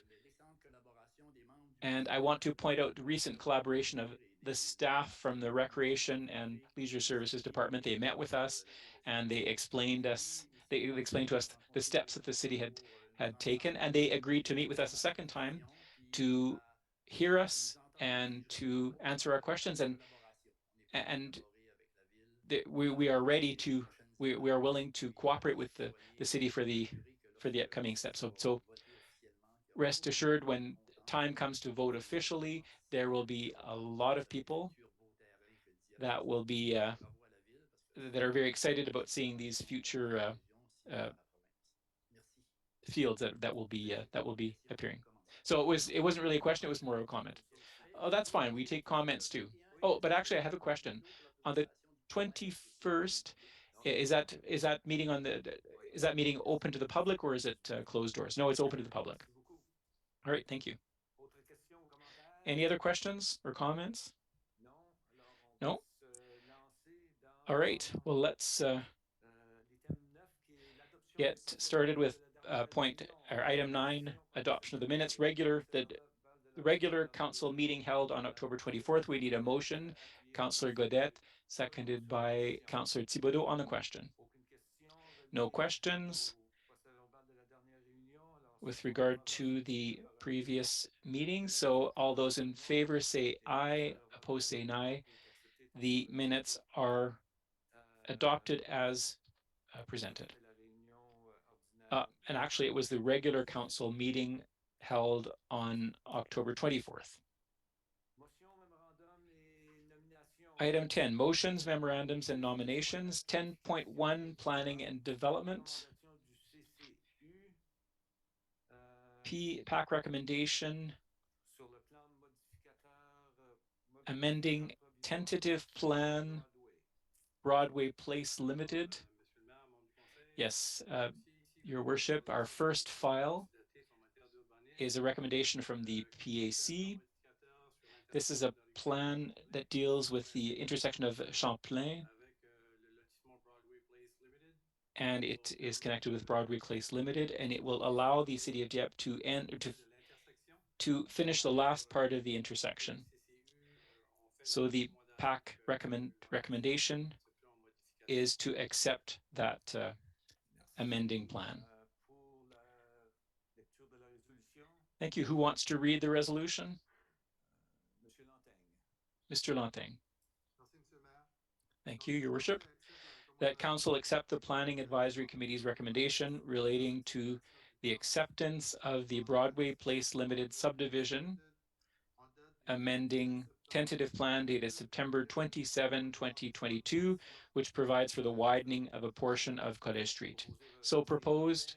And I want to point out the recent collaboration of the staff from the Recreation and Leisure Services Department. They met with us and they explained to us the steps that the city had taken, and they agreed to meet with us a second time to hear us and to answer our questions. And we are ready to, we are willing to cooperate with the city for the upcoming steps. So rest assured, when time comes to vote officially, there will be a lot of people that will be that are very excited about seeing these future fields that will be appearing. So it wasn't really a question; it was more of a comment. Oh, that's fine. We take comments too. Oh, but actually, I have a question. On the 21st, is that meeting is that meeting open to the public, or is it closed doors? No, it's open to the public. All right, thank you. Any other questions or comments? No? All right, well, let's get started with item 9, adoption of the minutes. The regular council meeting held on October 24th. We need a motion. Councillor Godette, seconded by Councillor Thibodeau on the question. No questions with regard to the previous meeting. So all those in favor say aye, opposed say nay. The minutes are adopted as presented. And actually, it was the regular council meeting held on October 24th. Item 10, motions, memorandums, and nominations. 10.1, planning and development. PAC recommendation, amending tentative plan, Broadway Place Limited. Yes, Your Worship, our first file is a recommendation from the PAC. This is a plan that deals with the intersection of Champlain, and it is connected with Broadway Place Limited, and it will allow the City of Dieppe to finish the last part of the intersection. So the PAC recommendation is to accept that amending plan. Thank you. Who wants to read the resolution? Mr. Lanting. Thank you, Your Worship. That Council accept the Planning Advisory Committee's recommendation relating to the acceptance of the Broadway Place Limited subdivision, amending tentative plan dated September 27, 2022, which provides for the widening of a portion of College Street. So proposed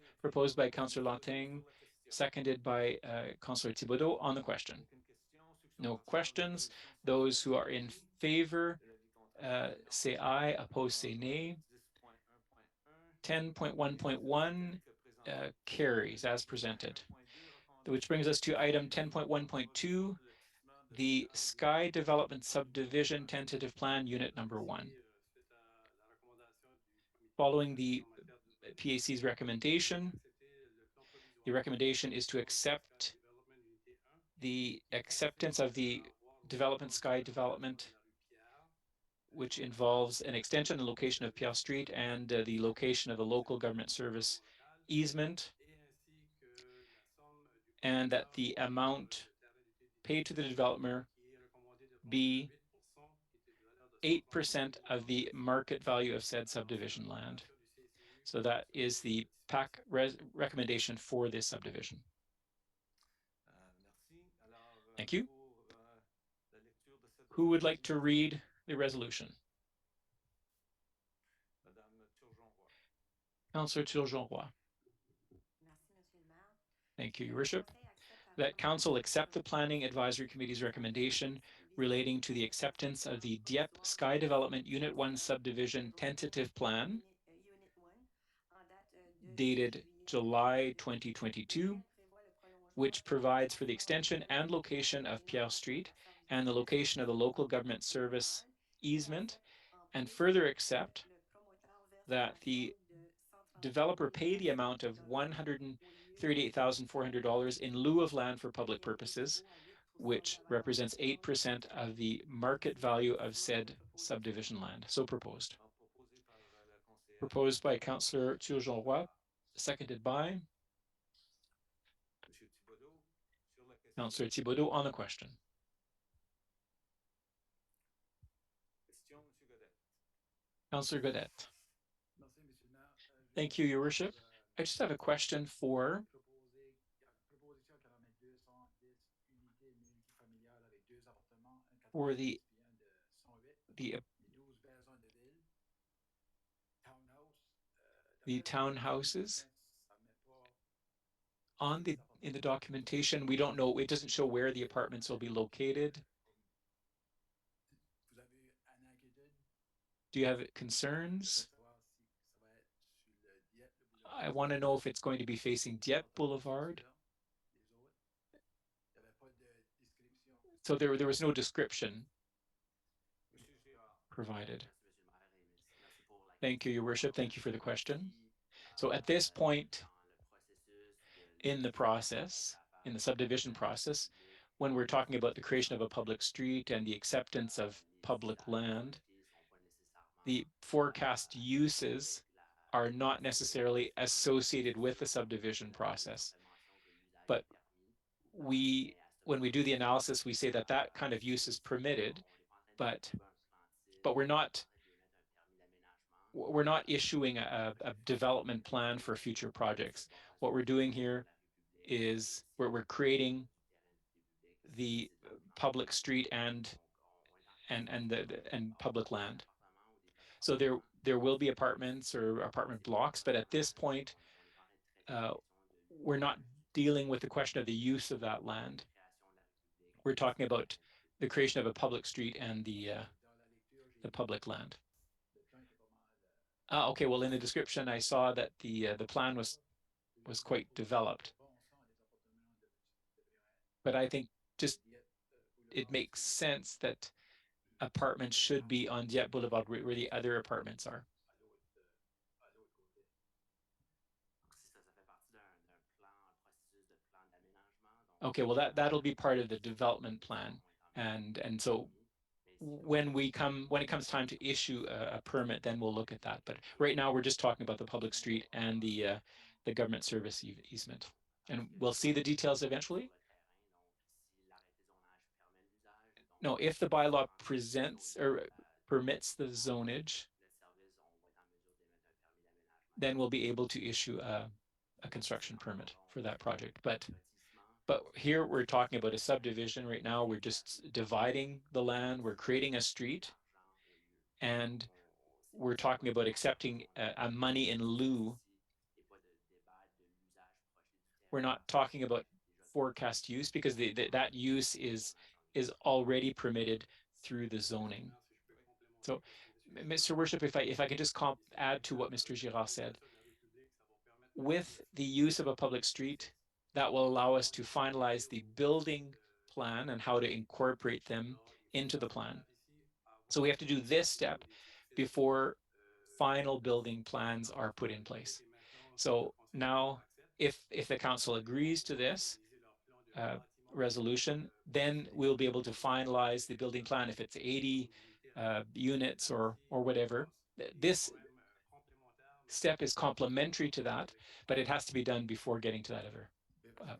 by Councillor Lanting, seconded by Councillor Thibodeau on the question. No questions. Those who are in favor say aye, opposed say nay. 10.1.1 carries as presented. Which brings us to item 10.1.2, the Sky Development Subdivision Tentative Plan Unit Number 1. Following the PAC's recommendation, the recommendation is to accept the acceptance of the Sky Development, which involves an extension and location of Pierre Street and the location of the local government service easement, and that the amount paid to the developer be 8% of the market value of said subdivision land. So that is the PAC recommendation for this subdivision. Thank you. Who would like to read the resolution? Councillor Turgeon-Roy. Thank you, Your Worship. That Council accept the Planning Advisory Committee's recommendation relating to the acceptance of the Dieppe Sky Development Unit 1 Subdivision Tentative Plan dated July 2022, which provides for the extension and location of Pierre Street and the location of the local government service easement, and further accept that the developer pay the amount of $138,400 in lieu of land for public purposes, which represents 8% of the market value of said subdivision land. So proposed. Proposed by Councillor Turgeon-Roy, seconded by Councillor Thibodeau on the question. Councillor Godette. Thank you, Your Worship. I just have a question for the townhouses. In the documentation, we don't know, it doesn't show where the apartments will be located. Do you have concerns? I want to know if it's going to be facing Dieppe Boulevard. So there was no description provided. Thank you, Your Worship. Thank you for the question. So at this point in the process, in the subdivision process, when we're talking about the creation of a public street and the acceptance of public land, the forecast uses are not necessarily associated with the subdivision process. But when we do the analysis, we say that that kind of use is permitted, but we're not issuing a development plan for future projects. What we're doing here is we're creating the public street and public land. So there will be apartments or apartment blocks, but at this point, we're not dealing with the question of the use of that land. We're talking about the creation of a public street and the public land. Okay, well, in the description, I saw that the plan was quite developed. But I think just it makes sense that apartments should be on Dieppe Boulevard where the other apartments are. Okay, well that'll be part of the development plan, and so when it comes time to issue a permit, then we'll look at that. But right now we're just talking about the public street and the government service easement, and we'll see the details eventually. No, if the bylaw presents or permits the zonage, then we'll be able to issue a construction permit for that project. But here we're talking about a subdivision right now. We're just dividing the land. We're creating a street, and we're talking about accepting a money in lieu. We're not talking about forecast use because that use is already permitted through the zoning. So, Mr. Worship, if I could just add to what Mr. Girard said, with the use of a public street, that will allow us to finalize the building plan and how to incorporate them into the plan. So we have to do this step before final building plans are put in place. So now, if the council agrees to this resolution, then we'll be able to finalize the building plan if it's 80 units or whatever. This step is complementary to that, but it has to be done before getting to that other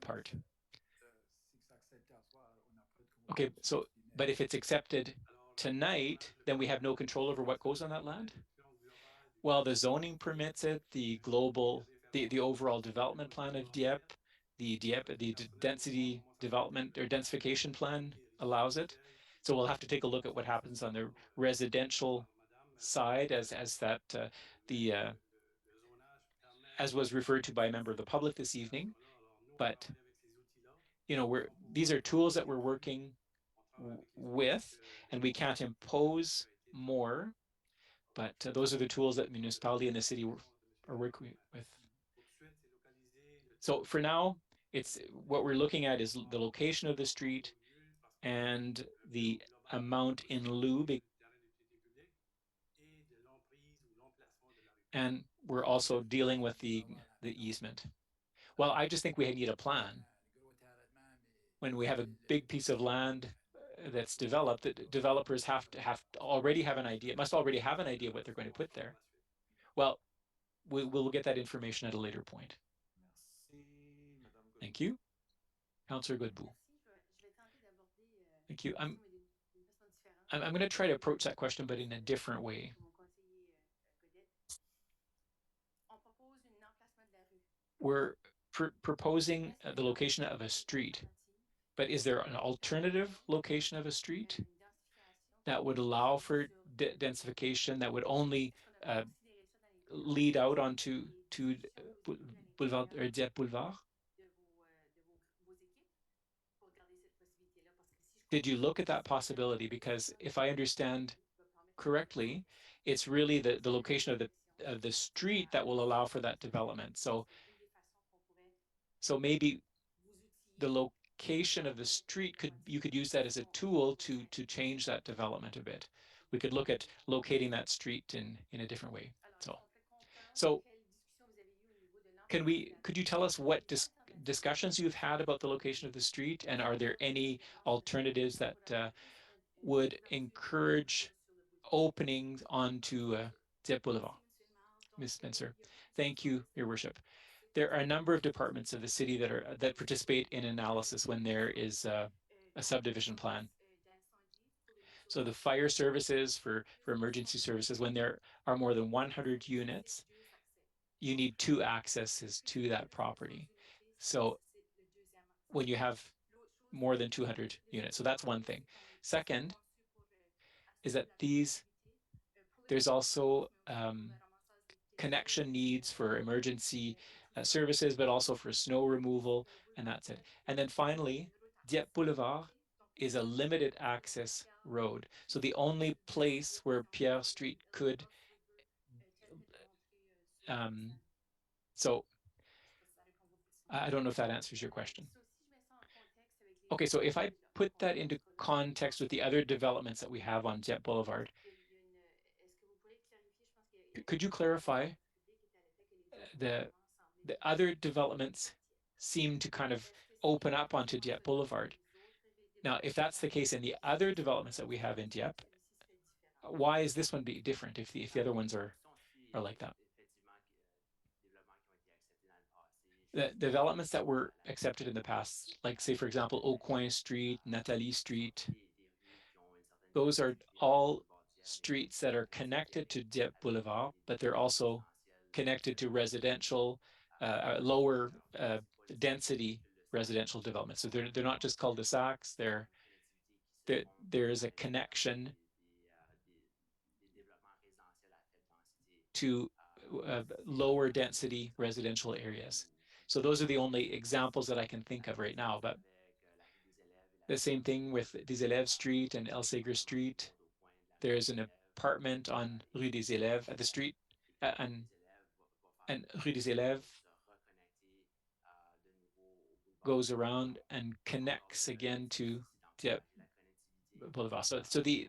part. Okay, so, but if it's accepted tonight, then we have no control over what goes on that land? Well, the zoning permits it, the overall development plan of Dieppe, the density development or densification plan allows it. So we'll have to take a look at what happens on the residential side as was referred to by a member of the public this evening. But these are tools that we're working with, and we can't impose more. But those are the tools that municipality and the city are working with. So for now, it's what we're looking at is the location of the street and the amount in lieu. And we're also dealing with the easement. Well, I just think we need a plan. When we have a big piece of land that's developed, that developers already have an idea, must already have an idea what they're going to put there. Well, we'll get that information at a later point. Thank you. Councillor Godbout. Thank you. I'm going to try to approach that question, but in a different way. We're proposing the location of a street, but is there an alternative location of a street that would allow for densification that would only lead out onto Boulevard or Dieppe Boulevard? Did you look at that possibility? Because if I understand correctly, it's really the location of the street that will allow for that development. So maybe the location of the street you could use that as a tool to change that development a bit. We could look at locating that street in a different way. So could you tell us what discussions you've had about the location of the street, and are there any alternatives that would encourage openings onto Dieppe Boulevard? Ms. Spencer, thank you, Your Worship. There are a number of departments of the city that participate in analysis when there is a subdivision plan. So the fire services for emergency services, when there are more than 100 units, you need 2 accesses to that property. So when you have more than 200 units, so that's one thing. Second is that there's also connection needs for emergency services, but also for snow removal, and that's it. And then finally, Dieppe Boulevard is a limited access road. So the only place where Pierre Street could, so I don't know if that answers your question. Okay, so if I put that into context with the other developments that we have on Dieppe Boulevard, could you clarify the other developments seem to kind of open up onto Dieppe Boulevard? Now, if that's the case in the other developments that we have in Dieppe, why is this one be different if the other ones are like that? The developments that were accepted in the past, like say, for example, Aucoin Street, Nathalie Street, Those are all streets that are connected to Dieppe Boulevard, but they're also connected to residential, lower density residential development. So they're not just cul-de-sacs, there is a connection to lower density residential areas. So those are the only examples that I can think of right now, but the same thing with Des Élèves Street and Elsager Street. There's an apartment on Rue des Élèves at the street, and Rue des Élèves goes around and connects again to Dieppe Boulevard. So we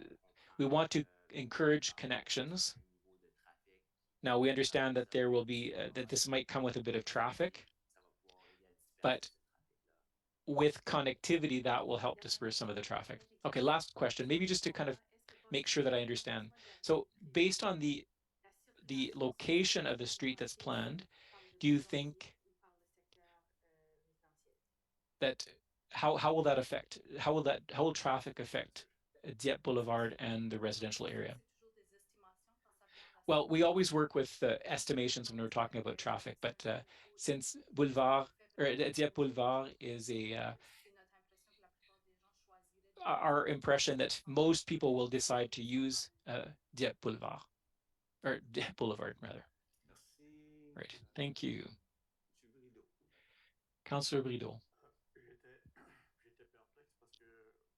want to encourage connections. Now we understand that there will be that this might come with a bit of traffic, but with connectivity that will help disperse some of the traffic. Okay, last question, maybe just to kind of make sure that I understand. So based on the location of the street that's planned, do you think that how will that affect how will traffic affect Dieppe Boulevard and the residential area? Well, we always work with estimations when we're talking about traffic, but since Boulevard or Dieppe Boulevard is our impression that most people will decide to use Dieppe Boulevard, or Dieppe Boulevard rather. Merci. Right. Thank you. Monsieur Brideau. Councillor Brideau.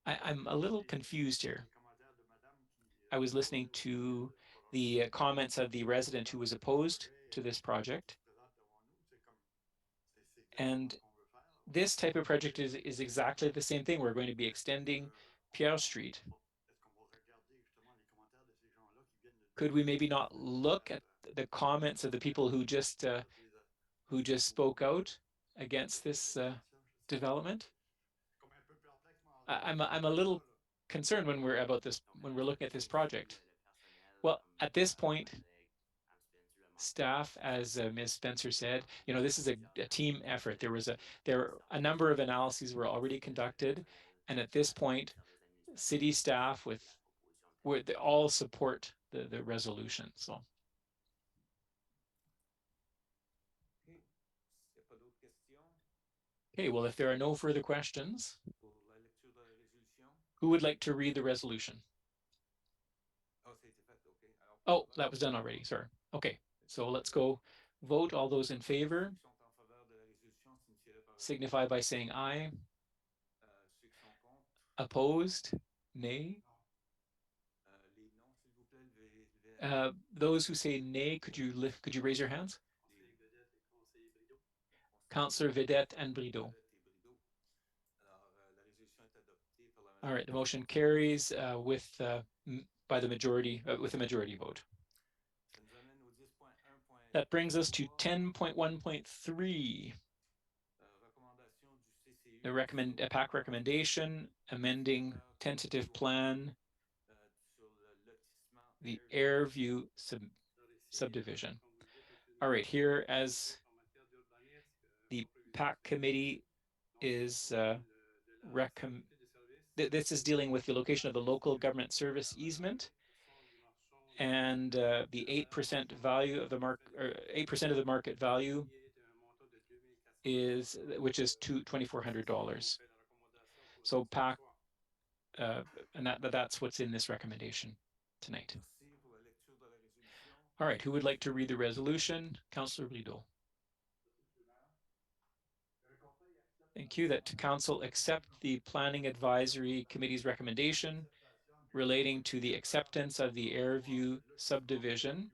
I'm a little confused here. I was listening to the comments of the resident who was opposed to this project. And this type of project is exactly the same thing. We're going to be extending Pierre Street. Could we maybe not look at the comments of the people who just spoke out against this development? I'm a little concerned when we're looking at this project. Well, at this point, staff, as Ms. Spencer said, this is a team effort. There were a number of analyses were already conducted, and at this point, city staff they all support the resolution. So. Okay, well, if there are no further questions, who would like to read the resolution? Oh, that was done already, sorry. Okay, so let's go vote. All those in favor signify by saying aye. Opposed, nay. Those who say nay, could you raise your hands? Councillor Vedette and Brideau. All right, the motion carries with a majority vote. That brings us to 10.1.3. A PAC recommendation amending tentative plan, the Airview subdivision. All right, here as the PAC committee is this is dealing with the location of the local government service easement and the 8% value of the 8% of the market value which is $2,400. So PAC, and that's what's in this recommendation tonight. All right, who would like to read the resolution? Councillor Brideau. Thank you. That council accept the Planning Advisory Committee's recommendation relating to the acceptance of the Airview subdivision,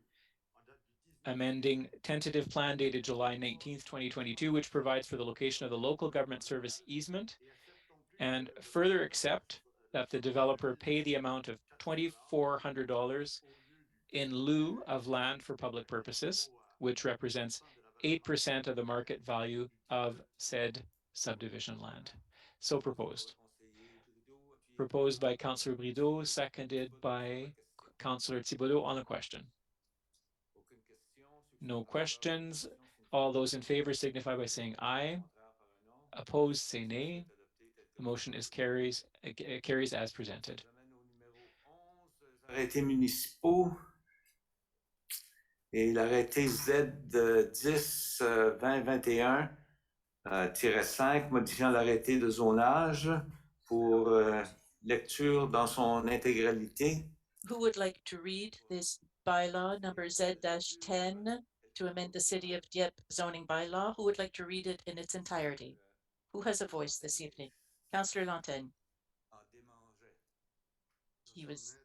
amending tentative plan dated July 19th, 2022, which provides for the location of the local government service easement, and further accept that the developer pay the amount of $2,400 in lieu of land for public purposes, which represents 8% of the market value of said subdivision land. So proposed. Proposed by Councillor Brideau, seconded by Councillor Thibodeau on the question. No questions. All those in favor signify by saying aye. Opposed, say nay. The motion carries as presented. arrêtés municipaux et l'arrêté Z10-2021-5 modifiant l'arrêté de zonage pour lecture dans son intégralité. Who would like to read this bylaw number Z-10 to amend the City of Dieppe zoning bylaw? Who would like to read it in its entirety? Who has a voice this evening? Councillor Lantin. He was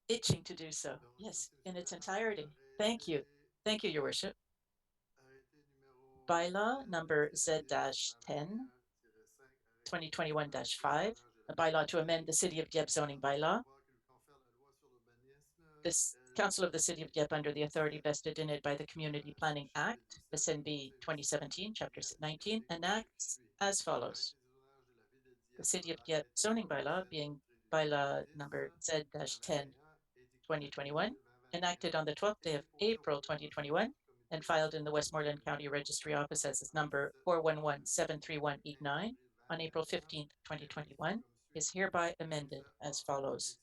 itching to do so. Yes, in its entirety. Thank you. Thank you, Your Worship. Bylaw number Z-10, 2021-5, a bylaw to amend the City of Dieppe zoning bylaw. This Council of the City of Dieppe, under the authority vested in it by the Community Planning Act, SNB 2017, Chapter 19, enacts as follows. The City of Dieppe zoning bylaw, being bylaw number Z-10, 2021, enacted on the 12th day of April 2021 and filed in the Westmoreland County Registry Office as number 411-73189 on April 15th, 2021, is hereby amended as follows.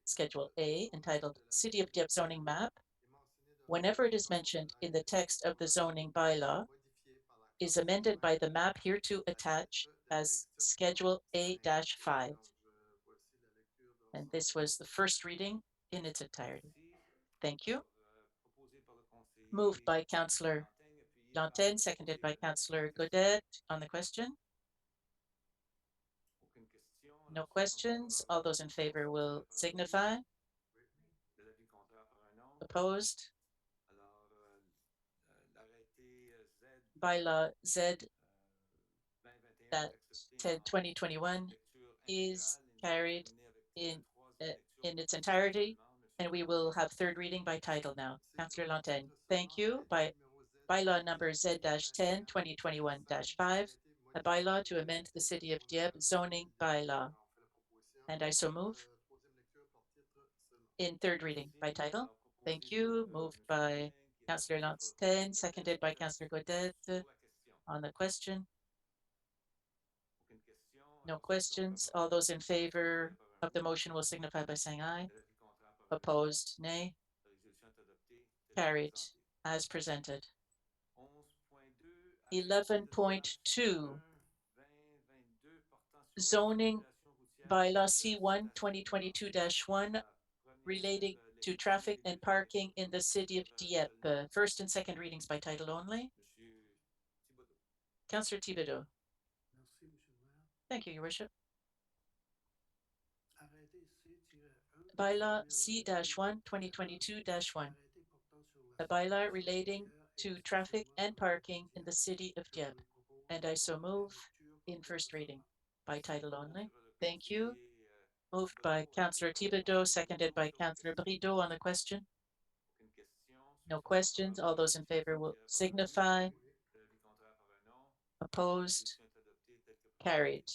Schedule A, entitled City of Dieppe Zoning Map, whenever it is mentioned in the text of the zoning bylaw, is amended by the map hereto attached as Schedule A-5. And this was the first reading in its entirety. Thank you. Moved by Councillor Lantin, seconded by Councillor Godet. On the question? No questions. All those in favor will signify. Opposed? Bylaw Z that 2021 is carried in its entirety, and we will have third reading by title now. Councillor Lantin, thank you. By bylaw number Z-10, 2021-5, a bylaw to amend the City of Dieppe zoning bylaw. And I so move in third reading by title. Thank you. Moved by Councillor Lantin, seconded by Councillor Godet. On the question? No questions. All those in favor of the motion will signify by saying aye. Opposed, nay. Carried as presented. 11.2, zoning bylaw C1 2022-1 relating to traffic and parking in the City of Dieppe. First and second readings by title only. Councillor Thibodeau. Thank you, Your Worship. Bylaw C-1 2022-1, a bylaw relating to traffic and parking in the City of Dieppe. And I so move in first reading by title only. Thank you. Moved by Councillor Thibodeau, seconded by Councillor Brideau. On the question? No questions. All those in favor will signify. Opposed? Carried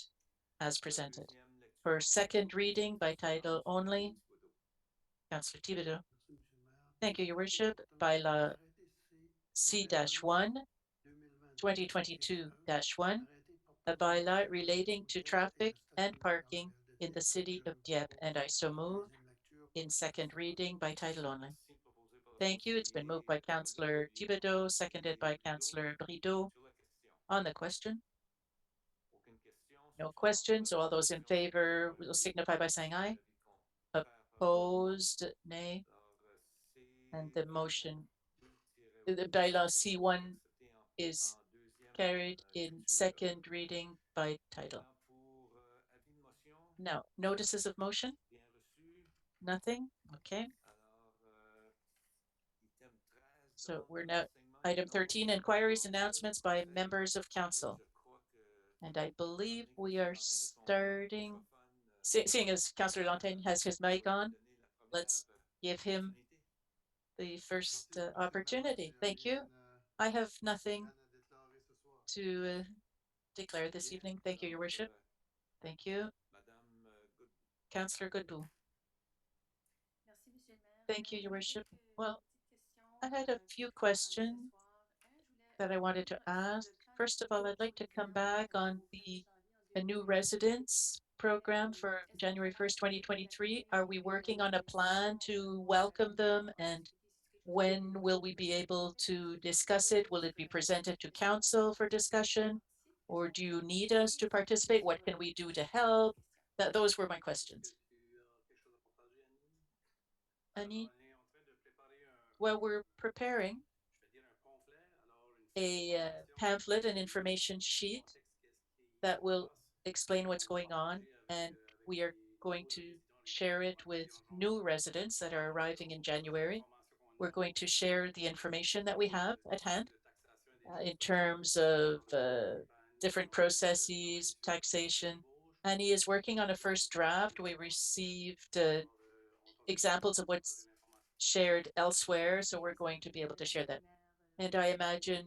as presented. For second reading by title only, Councillor Thibodeau. Thank you, Your Worship. Bylaw C-1 2022-1, a bylaw relating to traffic and parking in the City of Dieppe, and I so move in second reading by title only. Thank you. It's been moved by Councillor Thibodeau, seconded by Councillor Brideau. On the question? No questions. All those in favor will signify by saying aye. Opposed, nay. And the motion, the bylaw C1 is carried in second reading by title. Now, notices of motion? Nothing? Okay. So we're now item 13, inquiries, announcements by members of council. And I believe we are starting, seeing as Councillor Lantin has his mic on, let's give him the first opportunity. Thank you. I have nothing to declare this evening. Thank you, Your Worship. Thank you. Councillor Godbout. Thank you, Your Worship. Well, I had a few questions that I wanted to ask. First of all, I'd like to come back on the new residents program for January 1st, 2023. Are we working on a plan to welcome them? And when will we be able to discuss it? Will it be presented to council for discussion? Or do you need us to participate? What can we do to help? Those were my questions. Annie? Well, we're preparing a pamphlet, an information sheet that will explain what's going on, and we are going to share it with new residents that are arriving in January. We're going to share the information that we have at hand in terms of different processes, taxation. Annie is working on a first draft. We received examples of what's shared elsewhere, so we're going to be able to share that. And I imagine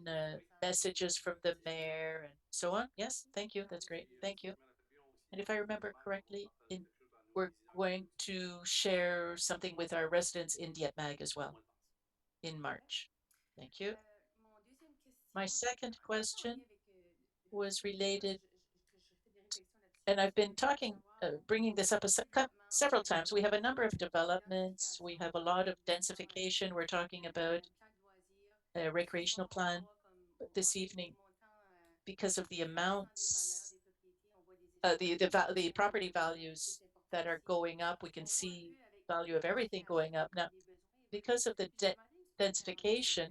messages from the mayor and so on. Yes, thank you. That's great. Thank you. And if I remember correctly, we're going to share something with our residents in Dieppe as well in March. Thank you. My second question was related, and I've been bringing this up several times. We have a number of developments. We have a lot of densification. We're talking about a recreational plan this evening because of the amounts, the property values that are going up. We can see value of everything going up now because of the densification.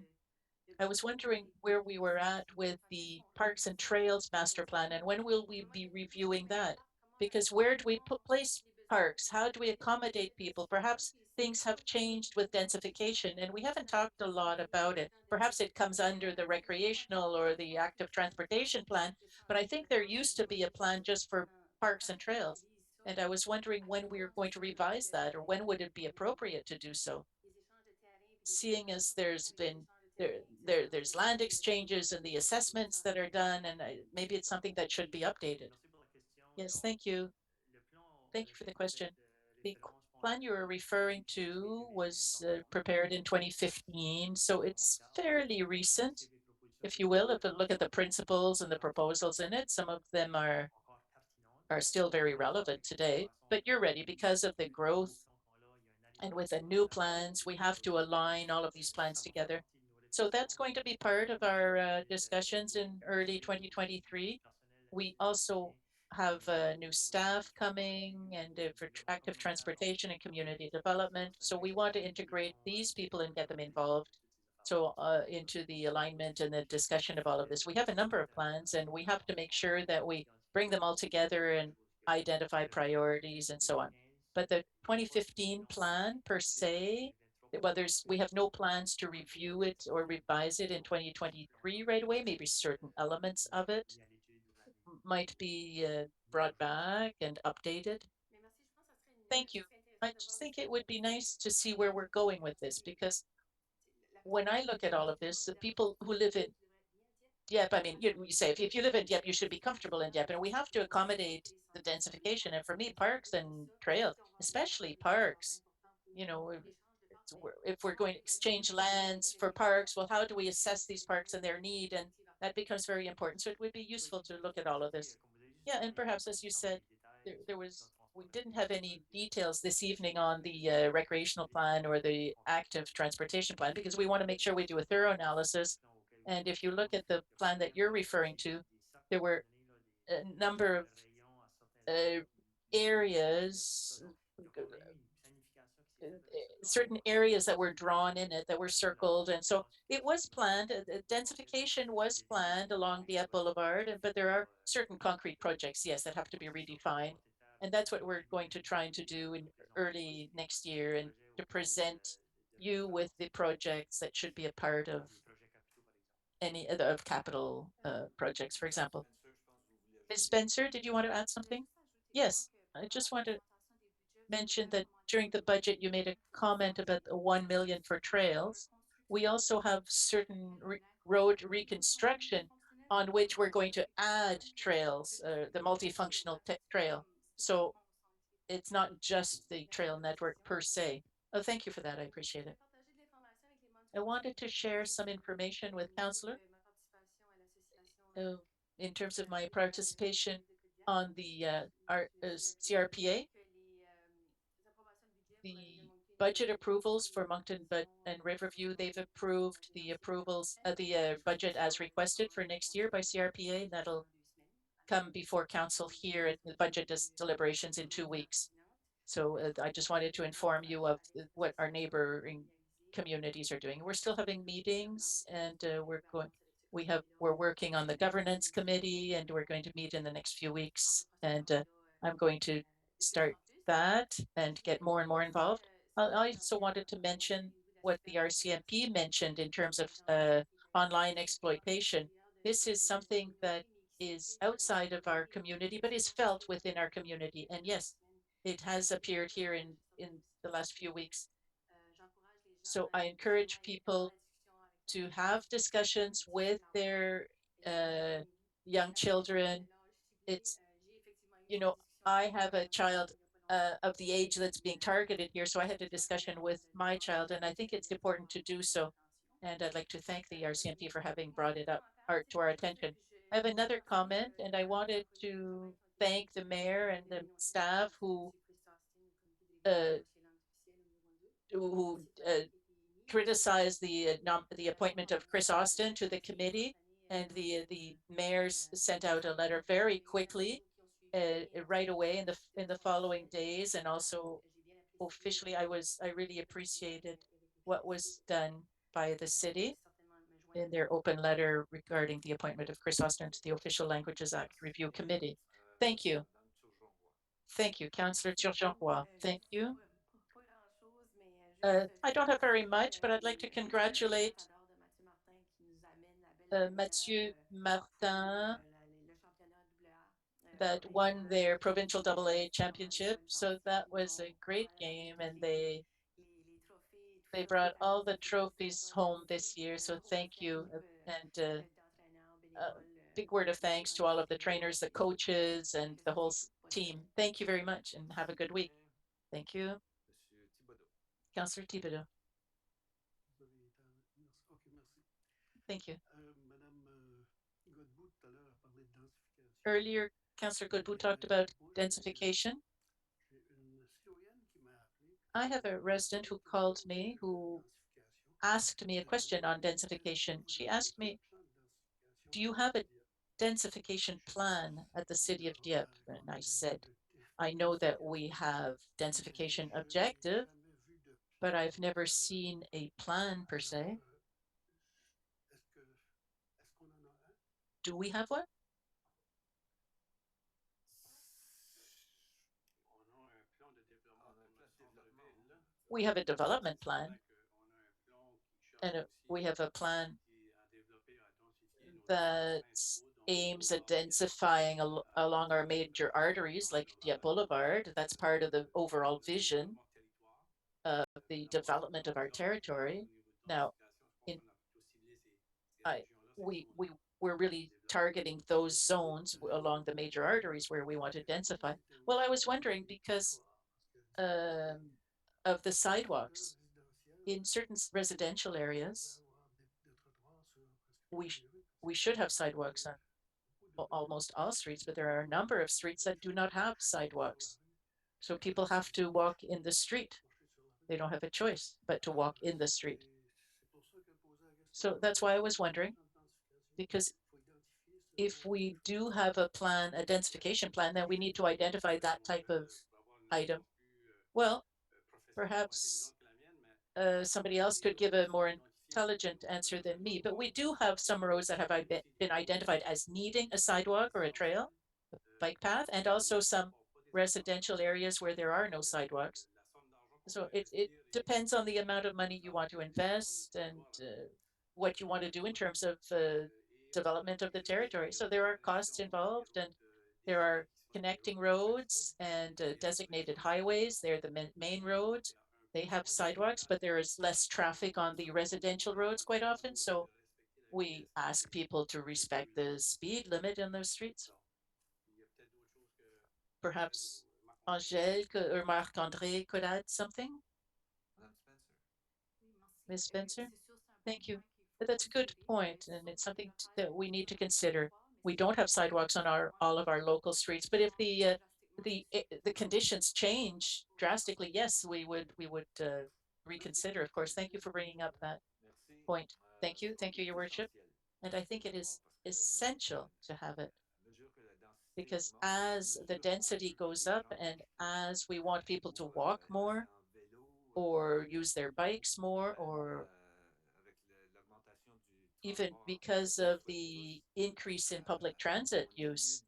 I was wondering where we were at with the Parks and Trails Master Plan and when will we be reviewing that? Because where do we place parks? How do we accommodate people? Perhaps things have changed with densification and we haven't talked a lot about it. Perhaps it comes under the recreational or the active transportation plan, but I think there used to be a plan just for parks and trails. And I was wondering when we are going to revise that or when would it be appropriate to do so? Seeing as there's land exchanges and the assessments that are done, and maybe it's something that should be updated. Yes, thank you. Thank you for the question. The plan you were referring to was prepared in 2015, so it's fairly recent, if you will. If you look at the principles and the proposals in it, some of them are still very relevant today. But you're ready because of the growth and with the new plans, we have to align all of these plans together. So that's going to be part of our discussions in early 2023. We also have new staff coming and for active transportation and community development. So we want to integrate these people and get them involved. So into the alignment and the discussion of all of this. We have a number of plans and we have to make sure that we bring them all together and identify priorities and so on. But the 2015 plan per se, well, we have no plans to review it or revise it in 2023 right away. Maybe certain elements of it might be brought back and updated. Thank you. I just think it would be nice to see where we're going with this because when I look at all of this, the people who live in Dieppe, I mean, you say if you live in Dieppe, you should be comfortable in Dieppe, and we have to accommodate the densification. And for me, parks and trails, especially parks, you know, if we're going to exchange lands for parks, well, how do we assess these parks and their need? And that becomes very important. So it would be useful to look at all of this. Yeah, and perhaps, as you said, we didn't have any details this evening on the recreational plan or the active transportation plan because we want to make sure we do a thorough analysis. And if you look at the plan that you're referring to, there were a number of areas, certain areas that were drawn in it that were circled. And so it was planned, densification was planned along the Boulevard, but there are certain concrete projects, yes, that have to be redefined. And that's what we're going to try to do in early next year and to present you with the projects that should be a part of any of capital projects, for example. Ms. Spencer, did you want to add something? Yes, I just want to mention that during the budget, you made a comment about the 1 million for trails. We also have certain road reconstruction on which we're going to add trails, the multifunctional trail. So it's not just the trail network per se. Oh, thank you for that. I appreciate it. I wanted to share some information with Councillor in terms of my participation on the our CRPA, the budget approvals for Moncton and Riverview, they've approved the approvals, the budget as requested for next year by CRPA. That'll come before council here at the budget deliberations in 2 weeks. So I just wanted to inform you of what our neighboring communities are doing. We're still having meetings, and we're working on the governance committee, and we're going to meet in the next few weeks. And I'm going to start that and get more and more involved. I also wanted to mention what the RCMP mentioned in terms of online exploitation. This is something that is outside of our community, but is felt within our community. And yes, it has appeared here in the last few weeks. So I encourage people to have discussions with their young children. It's, I have a child of the age that's being targeted here, so I had a discussion with my child, and I think it's important to do so. And I'd like to thank the RCMP for having brought it up to our attention. I have another comment, and I wanted to thank the mayor and the staff uh, who criticized the appointment of Chris Austin to the committee, and the mayors sent out a letter very quickly, right away in the following days, and also officially. I really appreciated what was done by the city in their open letter regarding the appointment of Chris Austin to the Official Languages Act Review Committee. Thank you. Thank you, Councillor Turgeon-Roy. Thank you. I don't have very much, but I'd like to congratulate Mathieu Martin that won their provincial AA championship. So that was a great game, and they brought all the trophies home this year. So thank you, and big word of thanks to all of the trainers, the coaches, and the whole team. Thank you very much, and have a good week. Thank you, Councillor Thibodeau. Thank you. Earlier, Councillor Godbout talked about densification. I have a resident who called me who asked me a question on densification. She asked me, do you have a densification plan at the city of Dieppe? And I said, I know that we have densification objective, but I've never seen a plan per se. Do we have one? We have a development plan, and we have a plan that aims at densifying along our major arteries like Dieppe Boulevard. That's part of the overall vision of the development of our territory. Now, in I we're really targeting those zones along the major arteries where we want to densify. Well, I was wondering because um, of the sidewalks in certain residential areas, we we should have sidewalks on almost all streets, but there are a number of streets that do not have sidewalks. So people have to walk in the street. They don't have a choice but to walk in the street. So that's why I was wondering, because if we do have a plan, a densification plan, then we need to identify that type of item. Well, perhaps somebody else could give a more intelligent answer than me, but we do have some roads that have been identified as needing a sidewalk or a trail, a bike path, and also some residential areas where there are no sidewalks. So it depends on the amount of money you want to invest and what you want to do in terms of development of the territory. So there are costs involved, and there are connecting roads and designated highways. They're the main roads. They have sidewalks, but there is less traffic on the residential roads quite often. So we ask people to respect the speed limit in those streets. Perhaps Angèle or Marc-André could add something. Ms. Spencer? Thank you. But that's a good point, and it's something that we need to consider. we don't have sidewalks on all of our local streets. But if the conditions change drastically, yes, we would reconsider. Of course, thank you for bringing up that point. Thank you, Your Worship. And I think it is essential to have it because as the density goes up and as we want people to walk more or use their bikes more, or even because of the increase in public transit use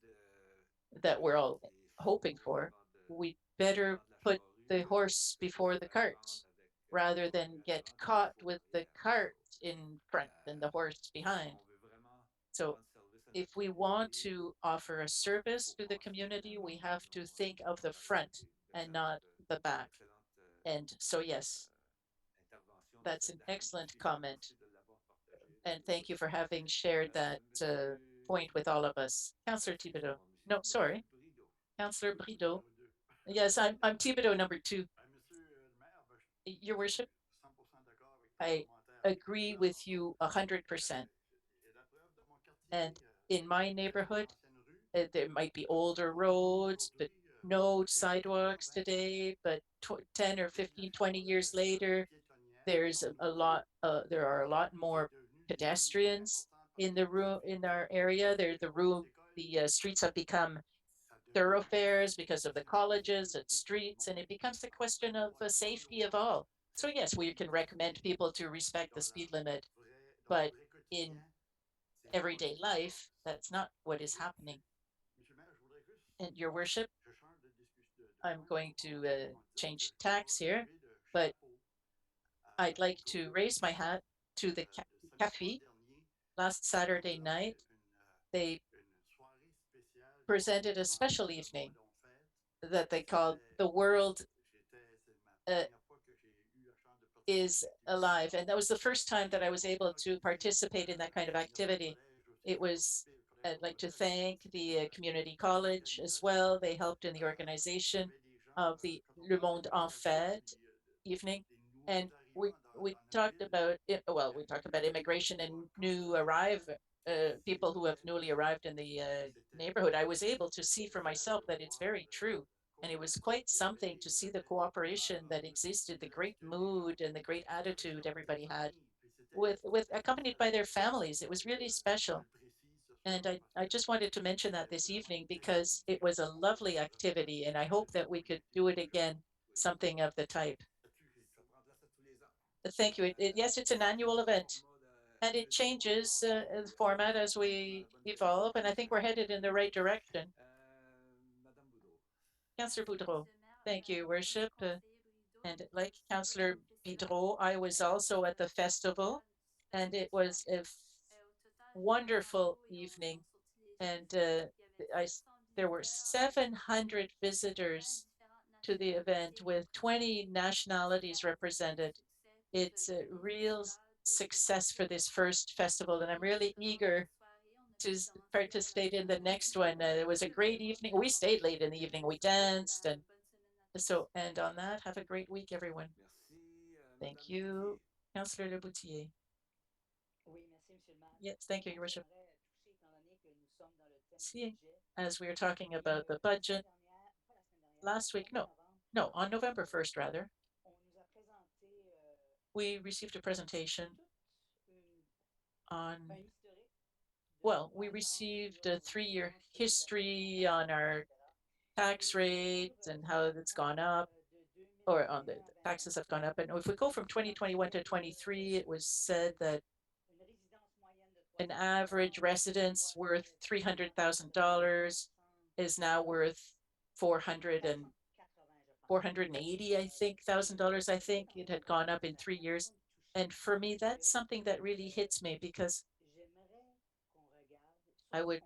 that we're all hoping for, we better put the horse before the cart rather than get caught with the cart in front and the horse behind. So if we want to offer a service to the community, we have to think of the front and not the back. And so, yes, that's an excellent comment. And thank you for having shared that point with all of us. Councillor Thibodeau. No, sorry. Councillor Brideau. Yes, I'm Thibodeau number 2. Your Worship, I agree with you 100%. And in my neighborhood, there might be older roads, but no sidewalks today. But 10 or 15, 20 years later, there's there are a lot more pedestrians in our area. The streets have become thoroughfares because of the colleges and streets, and it becomes a question of safety of all. So yes, we can recommend people to respect the speed limit, but in everyday life, that's not what is happening. And Your Worship, I'm going to change tax here, but I'd like to raise my hat to the cafe. Last Saturday night, they presented a special evening that they called The World uh, is Alive. And that was the first time that I was able to participate in that kind of activity. I'd like to thank the community college as well. They helped in the organization of the Le Monde en Fête evening. And we talked about it. Well, we talked about immigration and people who have newly arrived in the neighborhood. I was able to see for myself that it's very true. And it was quite something to see the cooperation that existed, the great mood and the great attitude everybody had with accompanied by their families. It was really special. And I just wanted to mention that this evening because it was a lovely activity and I hope that we could do it again, something of the type. Thank you. Yes, it's an annual event and it changes the format as we evolve. And I think we're headed in the right direction. Councillor Boudreau. Thank you, Worship. And like Councillor Bidreau, I was also at the festival and it was a wonderful evening. And there were 700 visitors to the event with 20 nationalities represented. It's a real success for this first festival, and I'm really eager to participate in the next one. It was a great evening. We stayed late in the evening. We danced, and on that, have a great week, everyone. Thank you, Councillor Le Boutier. Yes, thank you, Your Worship. See, as we were talking about the budget last week, no, on November 1st, rather, we received a presentation on, well, we received a 3-year history on our tax rates and how it's gone up, or on the taxes have gone up. And if we go from 2021 to 23, it was said that an average residence worth $300,000 is now worth 480, I think, $1,000. I think it had gone up in 3 years. And for me, that's something that really hits me because I would,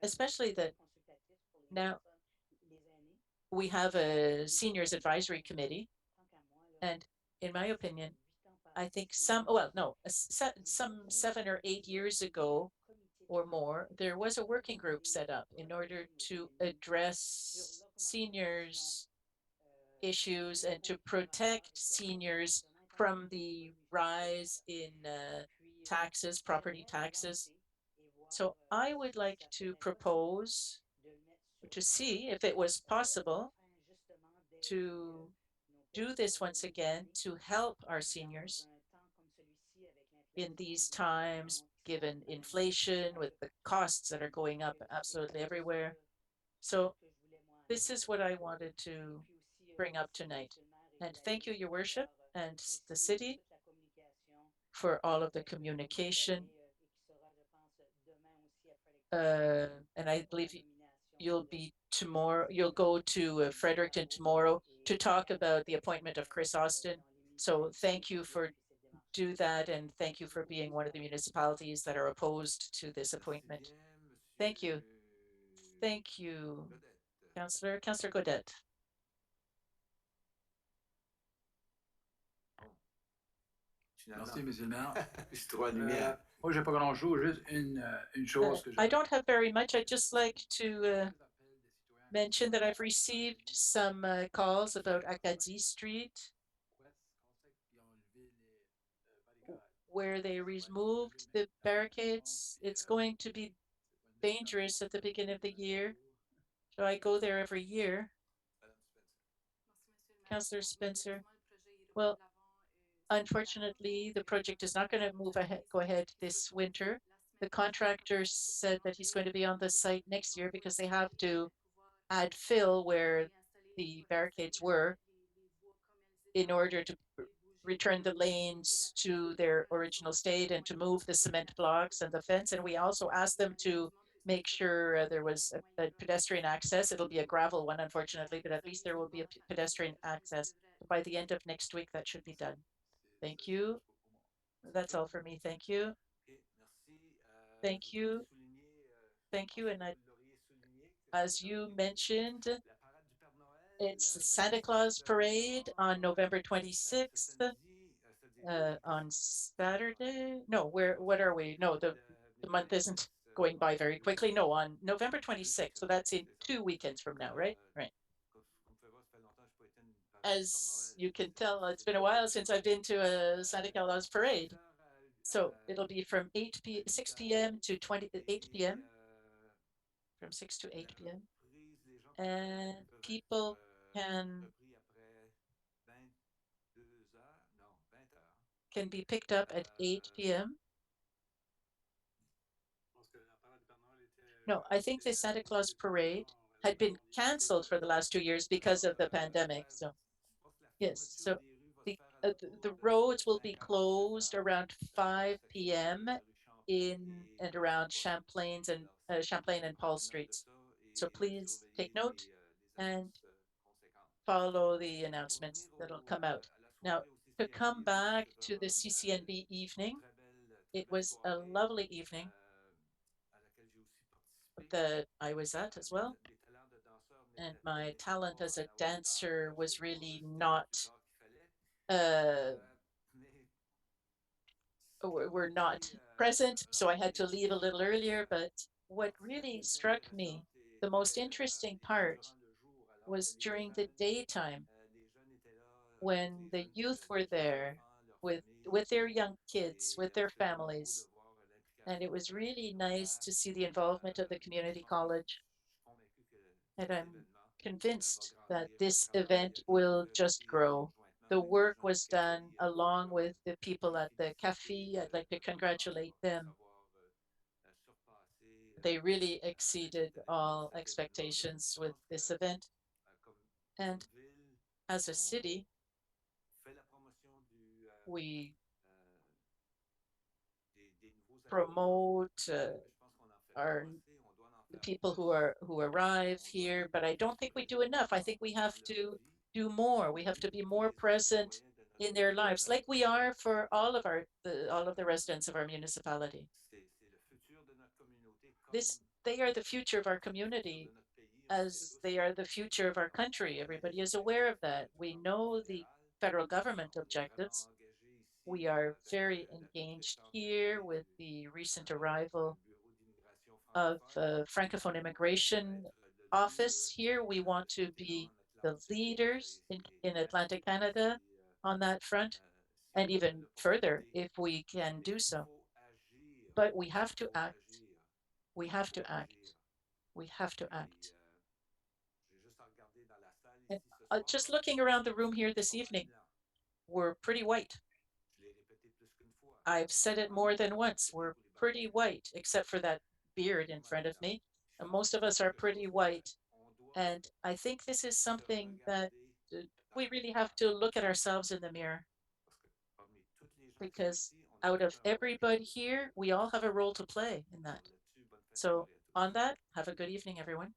especially that now we have a seniors advisory committee. And in my opinion, I think some 7 or 8 years ago or more, there was a working group set up in order to address seniors issues and to protect seniors from the rise in taxes, property taxes. So I would like to propose to see if it was possible to do this once again to help our seniors in these times, given inflation with the costs that are going up absolutely everywhere. So this is what I wanted to bring up tonight. And thank you, Your Worship, and the city for all of the communication. And I believe you'll be tomorrow, you'll go to Fredericton tomorrow to talk about the appointment of Chris Austin. So thank you for do that, and thank you for being one of the municipalities that are opposed to this appointment. Thank you. Thank you, Councillor. Councillor Godet. Merci, Monsieur le maire. Je suis trop allumé. Moi, j'ai pas grand-chose, juste une chose que I don't have very much. I'd just like to mention that I've received some calls about Acadie Street, where they removed the barricades. It's going to be dangerous at the beginning of the year. So I go there every year. Councillor Spencer. Well, unfortunately, the project is not going to go ahead this winter. The contractor said that he's going to be on the site next year because they have to add fill where the barricades were in order to return the lanes to their original state and to move the cement blocks and the fence. And we also asked them to make sure there was a pedestrian access. It'll be a gravel one, unfortunately, but at least there will be a pedestrian access. By the end of next week, that should be done. Thank you. That's all for me. Thank you. Thank you. Thank you. And as you mentioned, it's the Santa Claus parade on November 26th. On Saturday? No, what are we? No, the month isn't going by very quickly. No, on November 26th. So that's in 2 weekends from now, right? Right. As you can tell, it's been a while since I've been to a Santa Claus parade. So it'll be from 6 p.m. to 8 p.m. From 6 to 8 p.m. And people can be picked up at 8 p.m. No, I think the Santa Claus parade had been canceled for the last 2 years because of the pandemic. So yes, so the roads will be closed around 5 p.m. in and around Champlain and Paul Streets. So please take note and follow the announcements that'll come out. Now, to come back to the CCNB evening, it was a lovely evening that I was at as well. And my talent as a dancer was really not were not present, so I had to leave a little earlier. But what really struck me, the most interesting part, was during the daytime when the youth were there with their young kids, with their families. And it was really nice to see the involvement of the community college. And I'm convinced that this event will just grow. The work was done along with the people at the cafe. I'd like to congratulate them. They really exceeded all expectations with this event. And as a city, we promote our the people who arrive here, but I don't think we do enough. I think we have to do more. We have to be more present in their lives, like we are for all of the residents of our municipality. They are the future of our community, as they are the future of our country. Everybody is aware of that. We know the federal government objectives. We are very engaged here with the recent arrival of Francophone Immigration Office here. We want to be the leaders in Atlantic Canada on that front, and even further if we can do so. But we have to act We have to act. We have to act. And just looking around the room here this evening, we're pretty white. I've said it more than once. We're pretty white, except for that beard in front of me. And most of us are pretty white. And I think this is something that we really have to look at ourselves in the mirror. Because out of everybody here, we all have a role to play in that. So on that, have a good evening, everyone.